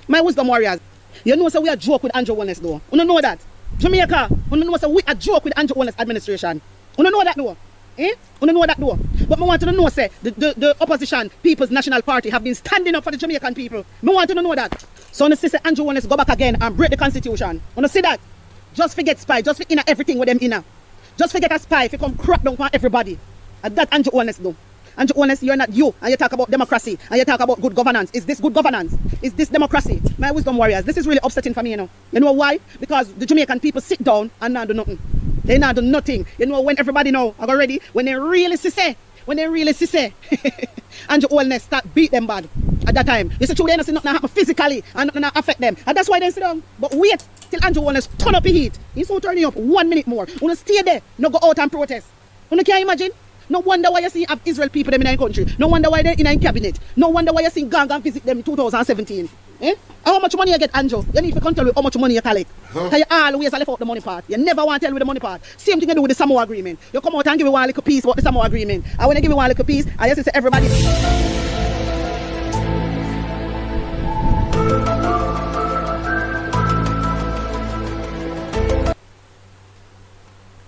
My wisdom warriors, you know, so we are joke with Andrew Holness though. You don't know that Jamaica. You don't know so we are joke with Andrew Holness administration. You don't know that though. You don't know that though. But I want to know, say the opposition People's National Party have been standing up for the Jamaican people. I want to know that. So when you see Andrew Holness go back again and break the constitution, when you see that, just forget spy, just forget everything with them inner. Just forget a spy if you come crack down on everybody. And that Andrew Holness do. Andrew Holness, you're not you. And you talk about democracy. And you talk about good governance. Is this good governance? Is this democracy? My wisdom warriors, this is really upsetting for me, you know. You know why? Because the Jamaican people sit down and not do nothing. They not do nothing. You know, when everybody know already, when they really say, Andrew Holness start beat them bad at that time. You see, they don't see nothing happen physically and nothing affect them. And that's why they sit down. But wait till Andrew Holness turn up the heat. He's so turning up 1 minute more. You stay there, no go out and protest. You can't imagine? No wonder why you see have Israel people them in our country. No wonder why they're in our cabinet. No wonder why you see gang and visit them in 2017. How much money you get, Andrew? You need to come tell me how much money you collect. You always left out the money part. You never want to tell me the money part. Same thing you do with the Samoa agreement. You come out and give me one little piece about the Samoa agreement. And when you give me one little piece, I just say everybody.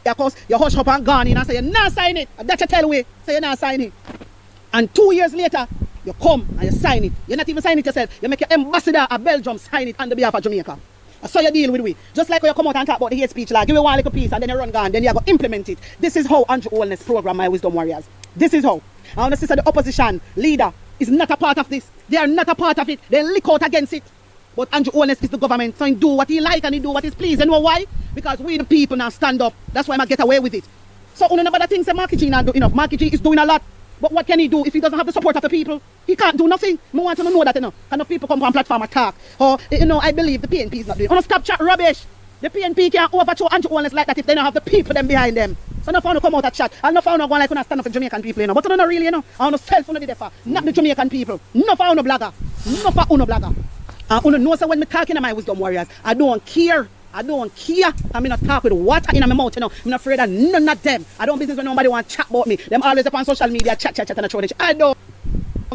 Of course, you hush up and gone in and say you're not sign it. And that's you tell me, say you're not sign it. And 2 years later, you come and you sign it. You're not even signing it yourself. You make your ambassador of Belgium sign it on the behalf of Jamaica. That's how you deal with we. Just like when you come out and talk about the hate speech law, give me one little piece and then you run gone, then you go implement it. This is how Andrew Holness program my wisdom warriors. This is how. And the sister, the opposition leader is not a part of this. They are not a part of it. They lick out against it. But Andrew Holness is the government, so he do what he like and he do what he please. You know why? Because we the people now stand up. That's why I get away with it. So nobody thinks that Marky G not do enough. Marky G is doing a lot. But what can he do if he doesn't have the support of the people? He can't do nothing. I want to know that, you know. And if people come on platform and talk. Or, you know, I believe the PNP is not doing it. Stop chat rubbish. The PNP can't overthrow Andrew Holness like that if they don't have the people them behind them. So no found come out a chat. And no found go like when I stand up for Jamaican people, you know. But no really, you know. I don't self on the defa. Not the Jamaican people. No found no blogger. No for uno blogger. And uno know so when me talking to my wisdom warriors, I don't care. I don't care. I'm not talk with water in my mouth, you know. I'm not afraid of none of them. I don't business when nobody want to chat about me. Them always up on social media, chat and a throw it. I don't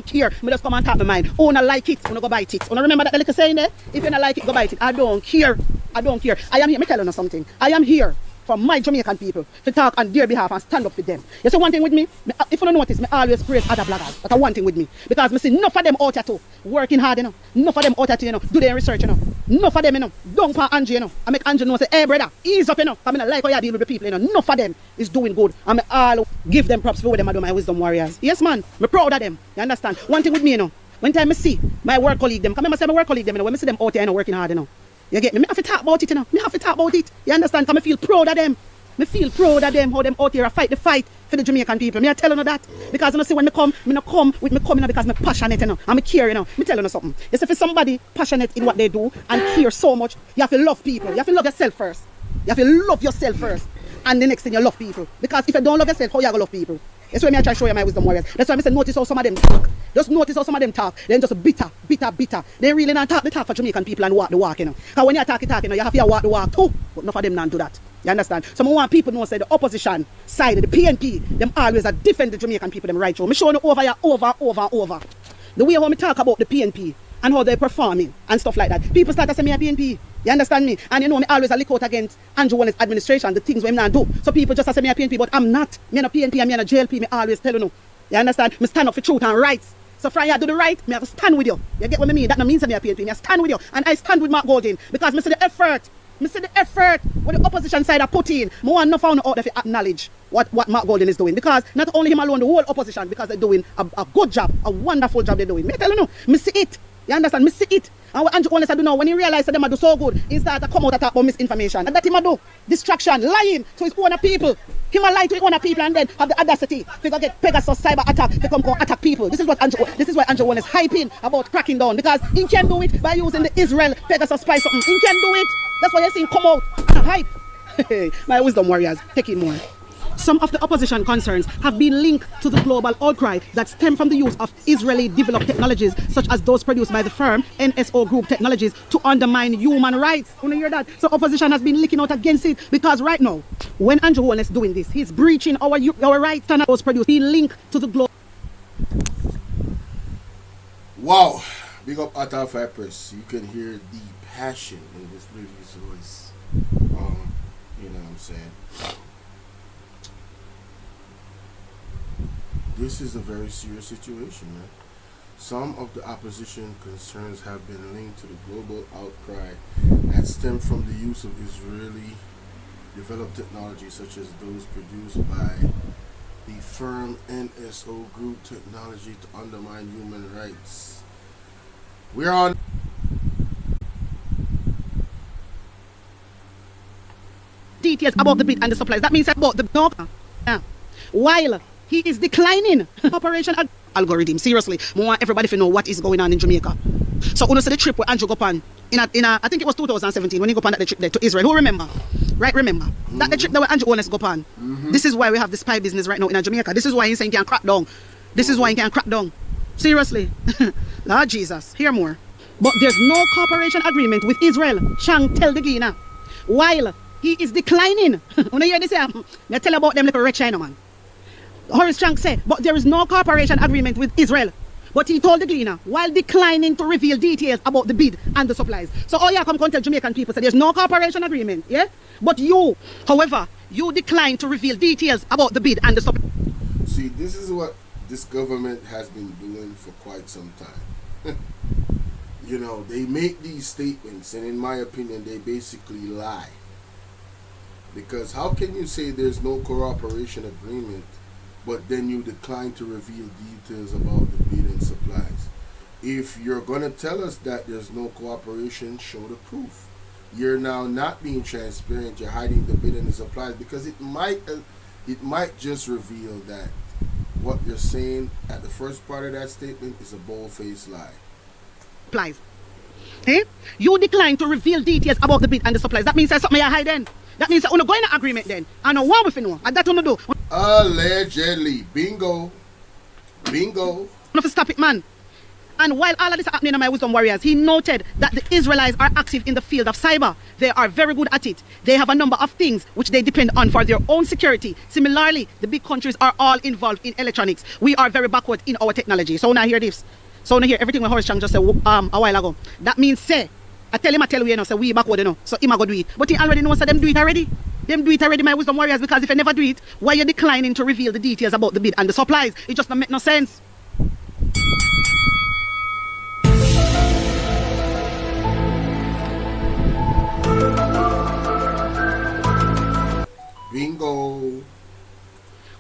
care. Me just come and talk my mind. Oh, no like it, oh, no go bite it. Oh, no remember that little saying there? If you don't like it, go bite it. I don't care. I don't care. I am here. Me tell you something. I am here for my Jamaican people to talk on their behalf and stand up for them. You see one thing with me, if you don't notice, me always praise other bloggers. That's one thing with me. Because me see enough of them out here too, working hard, you know. Enough of them out here too, you know, do their research, you know. Enough of them, you know, don't for Angie, you know. I make Angie know, say, hey brother, ease up, you know. I mean, I like how you deal with the people, you know. Enough of them is doing good. I mean, all give them props for what them I do, my wisdom warriors. Yes, man, me proud of them. You understand? One thing with me, you know, when time I see my work colleague them, come I say my work colleague them, you know, when I see them out here, you know, working hard, you know. You get me? Me have to talk about it, you know. Me have to talk about it. You understand? Because I feel proud of them. Me feel proud of them, how them out here fight the fight for the Jamaican people. Me I tell you that. Because you know, see when me not come with me coming because me passionate, you know. And me care, you know. Me tell you something. You see, for somebody passionate in what they do and care so much, you have to love people. You have to love yourself first. You have to love yourself first. And the next thing you love people. Because if you don't love yourself, how you gonna love people? That's why I try to show you my wisdom warriors. That's why I say notice how some of them talk. Just notice how some of them talk. Then just bitter. They really not talk. They talk for Jamaican people and walk the walk, you know. Because when you talk, you know, you have to walk the walk too. But none of them not do that. You understand? So I want people to know say the opposition side, the PNP, them always are defend the Jamaican people, them right through. Me showing you over. The way how me talk about the PNP and how they're performing and stuff like that. People start to say me a PNP. You understand me? And you know me always a look out against Andrew Wallace's administration, the things we not do. So people just say me a PNP, but I'm not. Me a PNP and me a JLP, me always tell you no. You understand? Me stand up for truth and rights. So from you do the right, me have to stand with you. You get what I mean? That no means me a PNP. Me a stand with you. And I stand with Mark Golding because me see the effort. Me see the effort what the opposition side are put in. Me want no found out if you acknowledge what Mark Golding is doing. Because not only him alone, the whole opposition, because they're doing a good job, a wonderful job they're doing. Me tell you no, me see it. You understand? Me see it. And what Andrew Wallace do now, when he realized that them do so good, he started to come out and talk about misinformation. And that him do distraction, lying to his own people. Him a lie to his own people and then have the audacity to go get Pegasus cyber attack to come attack people. This is why Andrew Wallace hyping about cracking down, because he can do it by using the Israel Pegasus spy something. He can do it. That's why you see him come out and hype. My wisdom warriors, take it more. Some of the opposition concerns have been linked to the global outcry that stem from the use of Israeli developed technologies such as those produced by the firm NSO Group Technologies to undermine human rights. You hear that? So opposition has been leaking out against it because right now, when Andrew Wallace is doing this, he's breaching our rights and those produced being linked to the global. Wow, big up at our Fire Press. You can hear the passion in this lady's voice. You know what I'm saying? This is a very serious situation, man. Some of the opposition concerns have been linked to the global outcry that stem from the use of Israeli developed technology such as those produced by the firm NSO Group Technology to undermine human rights. We're on details about the bid and the supplies. That means about the while he is declining operation algorithm. Seriously, I want everybody to know what is going on in Jamaica. So when you see the trip where Andrew go on in a I think it was 2017 when he go on that trip there to Israel. Who remember? Right, remember that the trip that where Andrew Honest go on. This is why we have the spy business right now in Jamaica. This is why he's saying he can crack down. This is why he can crack down. Seriously, Lord Jesus, hear more. But there's no cooperation agreement with Israel. Chang tell the Guinea while he is declining. When you hear this, I tell you about them like a red China man. Horace Chang said, but there is no cooperation agreement with Israel. But he told the Gleaner, while declining to reveal details about the bid and the supplies. So all you come tell Jamaican people, say there's no cooperation agreement, yeah? But you, however, you decline to reveal details about the bid and the supplies. See, this is what this government has been doing for quite some time. You know, they make these statements, and in my opinion, they basically lie. Because how can you say there's no cooperation agreement, but then you decline to reveal details about the bid and supplies? If you're going to tell us that there's no cooperation, show the proof. You're now not being transparent. You're hiding the bid and the supplies, because it might just reveal that what you're saying at the first part of that statement is a bold-faced lie. Supplies. Hey? You decline to reveal details about the bid and the supplies. That means there's something you're hiding. That means that you go in an agreement then. And what we know, and that you do. Allegedly. Bingo. Bingo. You stop it, man. And while all of this is happening in my Wisdom Warriors, he noted that the Israelites are active in the field of cyber. They are very good at it. They have a number of things which they depend on for their own security. Similarly, the big countries are all involved in electronics. We are very backward in our technology. So now hear this. So now hear everything what Horace Chang just said a while ago. That means say, I tell you, you know, say we backward, you know. So him go do it. But he already knows that them do it already. Them do it already, my Wisdom Warriors, because if you never do it, why you declining to reveal the details about the bid and the supplies? It just don't make no sense. Bingo.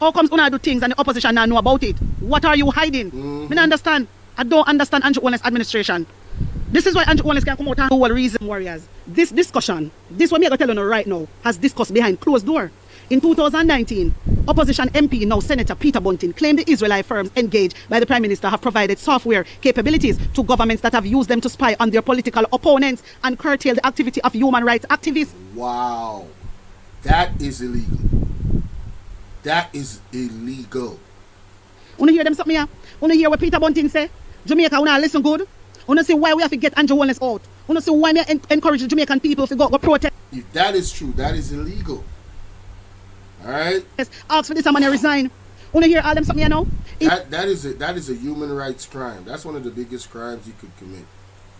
How comes una do things and the opposition now know about it? What are you hiding? I don't understand. I don't understand Andrew Holness administration. This is why Andrew Holness can come out and do all reason, Warriors. This discussion, this what me going to tell you right now, has discussed behind closed door. In 2019, opposition MP, now Senator Peter Bunting, claimed the Israelite firms engaged by the Prime Minister have provided software capabilities to governments that have used them to spy on their political opponents and curtail the activity of human rights activists. Wow. That is illegal. That is illegal. Wanna hear them something here? Wanna hear what Peter Bunting say? Jamaica, wanna listen good? Wanna see why we have to get Andrew Holness out? Wanna see why we encourage the Jamaican people to go protest? If that is true, that is illegal. Alright? Yes, ask for this and resign. Wanna hear all them something here now? That is a human rights crime. That's one of the biggest crimes you could commit.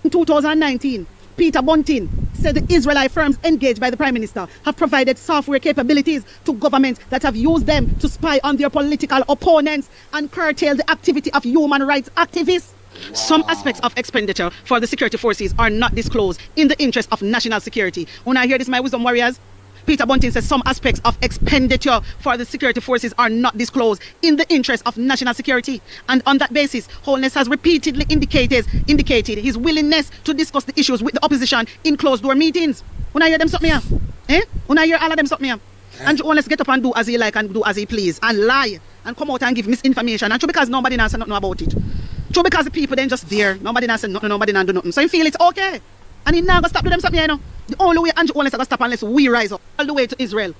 In 2019, Peter Bunting said the Israelite firms engaged by the Prime Minister have provided software capabilities to governments that have used them to spy on their political opponents and curtail the activity of human rights activists. Wow. Some aspects of expenditure for the security forces are not disclosed in the interest of national security. When I hear this, my Wisdom Warriors, Peter Bunting says some aspects of expenditure for the security forces are not disclosed in the interest of national security. And on that basis, Holness has repeatedly indicated his willingness to discuss the issues with the opposition in closed-door meetings. When I hear them something here, when I hear all of them something here, and Holness get up and do as he like and do as he please and lie and come out and give misinformation. And true because nobody knows nothing about it. True because the people then just there, nobody knows nothing, nobody knows do nothing. So you feel it's okay. And he now go stop do them something, you know. The only way Andrew Holness going to stop unless we rise up all the way to Israel.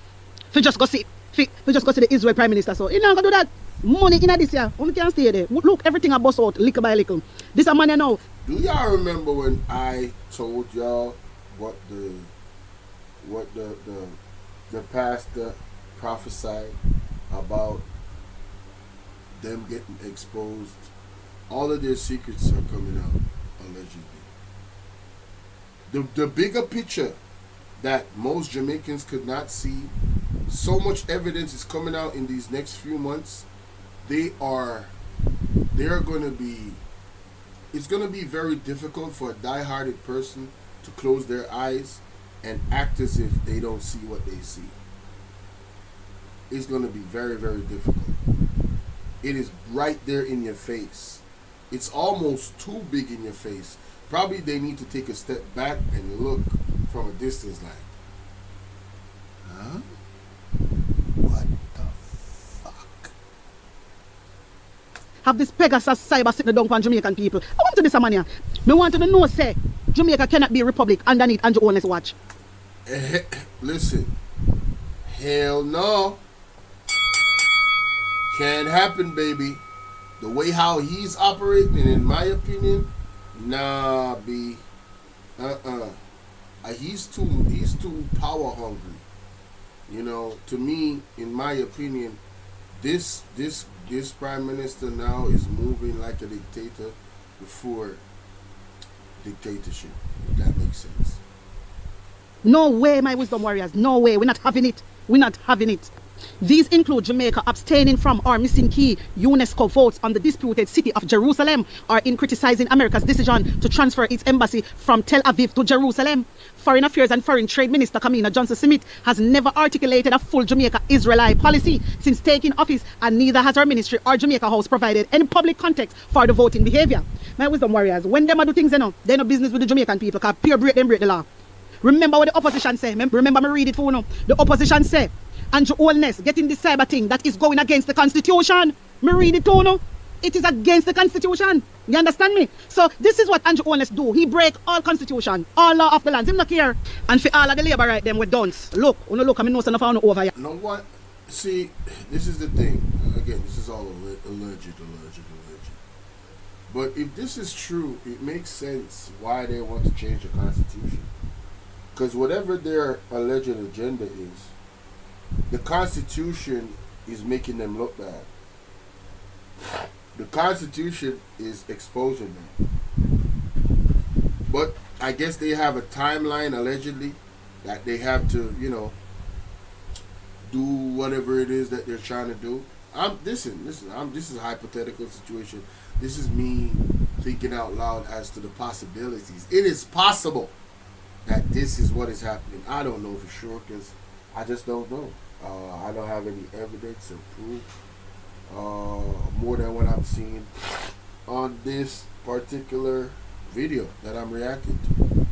We just go see the Israel Prime Minister. So he not going to do that. Money in this year. Only can stay there. Look, everything I bust out little by little. This a money now. Do y'all remember when I told y'all what the pastor prophesied about them getting exposed? All of their secrets are coming out, allegedly. The bigger picture that most Jamaicans could not see, so much evidence is coming out in these next few months. It's going to be very difficult for a die-hearted person to close their eyes and act as if they don't see what they see. It's going to be very, very difficult. It is right there in your face. It's almost too big in your face. Probably they need to take a step back and look from a distance like, huh? What the fuck? Have this Pegasus cyber sitting down for Jamaican people. I want to this man here. I want to know say Jamaica cannot be a republic underneath Andrew Holness watch. Listen, hell no. Can't happen, baby. The way how he's operating, in my opinion, nah, B. He's too power hungry. You know, to me, in my opinion, this prime minister now is moving like a dictator before dictatorship. If that makes sense. No way, my Wisdom Warriors. No way. We're not having it. We're not having it. These include Jamaica abstaining from or missing key UNESCO votes on the disputed city of Jerusalem, or in criticizing America's decision to transfer its embassy from Tel Aviv to Jerusalem. Foreign Affairs and Foreign Trade Minister Kamina Johnson-Smith has never articulated a full Jamaica-Israelite policy since taking office, and neither has her ministry or Jamaica House provided any public context for the voting behavior. My Wisdom Warriors, when them do things, they know business with the Jamaican people, because pure break the law. Remember what the opposition say. Remember me read it for you. The opposition say Andrew Holness getting this cyber thing that is going against the Constitution. Me read it to you. it is against the Constitution. You understand me? So this is what Andrew Holness do. He break all Constitution, all law of the land. Him not care. And for all of the labor right them with dunce. Look, look, I mean no son of over here. You know what? See, this is the thing. Again, this is all alleged. But if this is true, it makes sense why they want to change the Constitution. Because whatever their alleged agenda is, the Constitution is making them look bad. The Constitution is exposing them. But I guess they have a timeline, allegedly, that they have to, you know, do whatever it is that they're trying to do. This is a hypothetical situation. This is me thinking out loud as to the possibilities. It is possible that this is what is happening. I don't know for sure because I just don't know. I don't have any evidence or proof more than what I'm seeing on this particular video that I'm reacting to.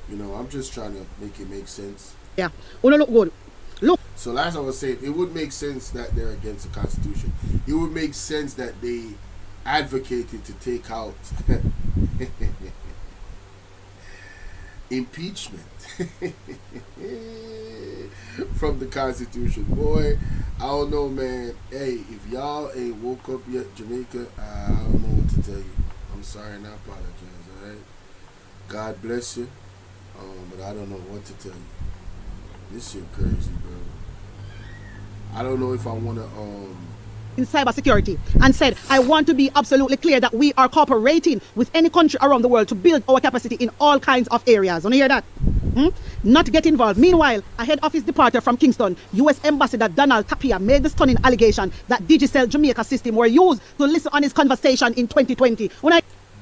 You know, I'm just trying to make it make sense. Yeah. Oh, no, look good. Look. So as I was saying, it would make sense that they're against the Constitution. It would make sense that they advocated to take out impeachment from the Constitution. Boy, I don't know, man. Hey, if y'all ain't woke up yet, Jamaica, I don't know what to tell you. I'm sorry and I apologize, alright? God bless you. But I don't know what to tell you. This shit crazy, bro. I don't know if I want to in cybersecurity and said, I want to be absolutely clear that we are cooperating with any country around the world to build our capacity in all kinds of areas. Want to hear that? Not to get involved. Meanwhile, ahead of his departure from Kingston, U.S. Ambassador Donald Tapia made the stunning allegation that Digicel Jamaica system were used to listen on his conversation in 2020.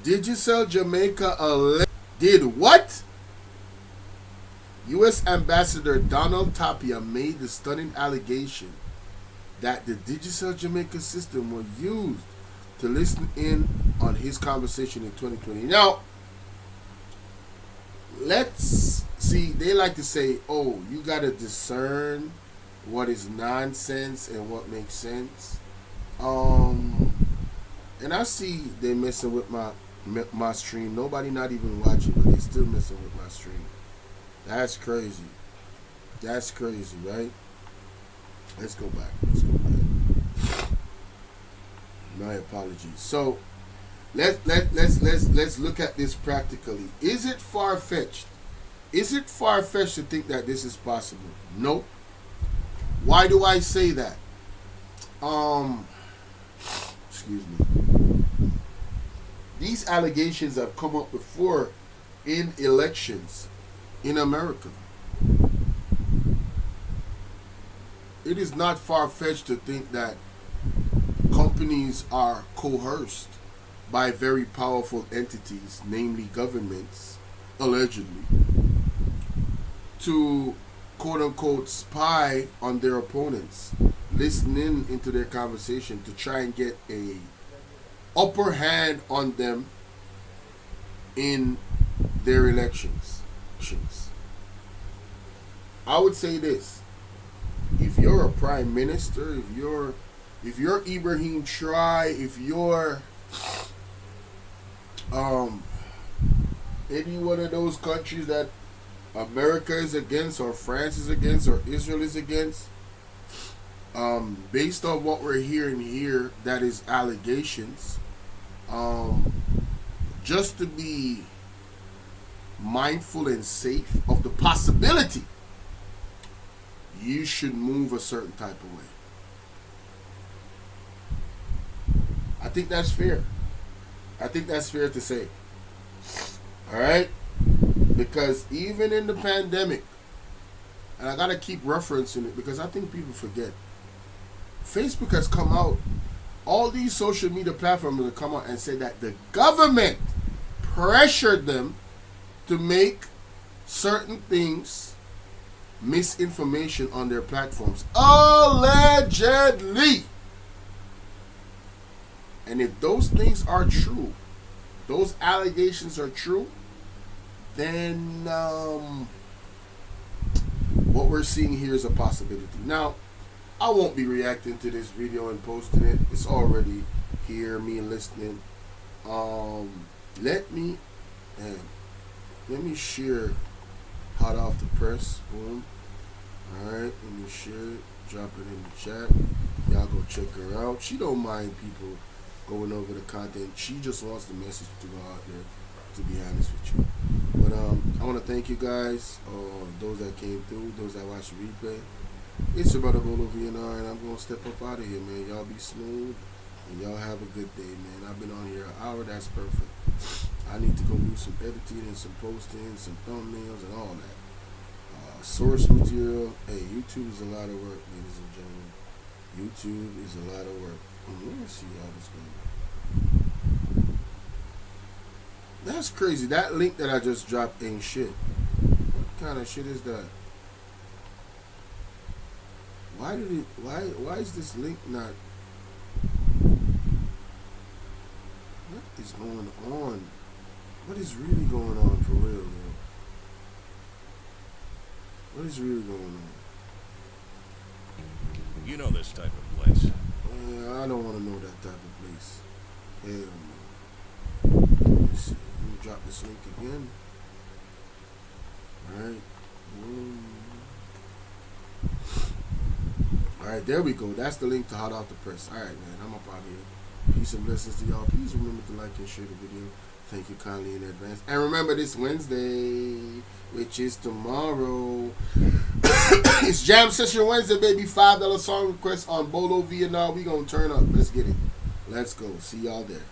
Digicel Jamaica did what? U.S. Ambassador Donald Tapia made the stunning allegation that the Digicel Jamaica system was used to listen in on his conversation in 2020. Now, let's see, they like to say, oh, you got to discern what is nonsense and what makes sense. And I see they messing with my stream. Nobody not even watching, but they still messing with my stream. That's crazy. That's crazy, right? Let's go back. My apologies. So let's look at this practically. Is it far-fetched? Is it far-fetched to think that this is possible? Nope. Why do I say that? Excuse me. These allegations have come up before in elections in America. It is not far-fetched to think that companies are coerced by very powerful entities, namely governments, allegedly, to quote-unquote spy on their opponents, listening into their conversation to try and get a upper hand on them in their elections. I would say this: if you're a prime minister, if you're Ibrahim Try, if you're any one of those countries that America is against, or France is against, or Israel is against, based on what we're hearing here, that is allegations, just to be mindful and safe of the possibility, you should move a certain type of way. I think that's fair. I think that's fair to say. Alright? Because even in the pandemic, and I gotta keep referencing it because I think people forget, Facebook has come out, all these social media platforms have come out and said that the government pressured them to make certain things, misinformation on their platforms. Allegedly. And if those things are true, those allegations are true, then what we're seeing here is a possibility. Now, I won't be reacting to this video and posting it. It's already here, me listening. Let me share hot off the press. Boom. Alright, let me share it. Drop it in the chat. Y'all go check her out. She don't mind people going over the content. She just wants the message to go out there, to be honest with you. But I want to thank you guys, those that came through, those that watched the replay. It's your brother BOLO V&R, and I'm going to step up out of here, man. Y'all be smooth, and y'all have a good day, man. I've been on here an hour. That's perfect. I need to go do some editing and some posting, some thumbnails and all that. Source material. Hey, YouTube is a lot of work, ladies and gentlemen. YouTube is a lot of work. Let me see how this goes. That's crazy. That link that I just dropped ain't shit. What kind of shit is that? Why is this link not? What is going on? What is really going on for real, man? What is really going on? You know this type of place. I don't want to know that type of place. Hell no. Let me see. Let me drop this link again. Alright. Alright, there we go. That's the link to Hot Off the Press. Alright, man. I'm up out of here. Peace and blessings to y'all. Please remember to like and share the video. Thank you kindly in advance. And remember this Wednesday, which is tomorrow. It's Jam Session Wednesday, baby. $5 song request on BOLO V&R. We gonna turn up. Let's get it. Let's go. See y'all there.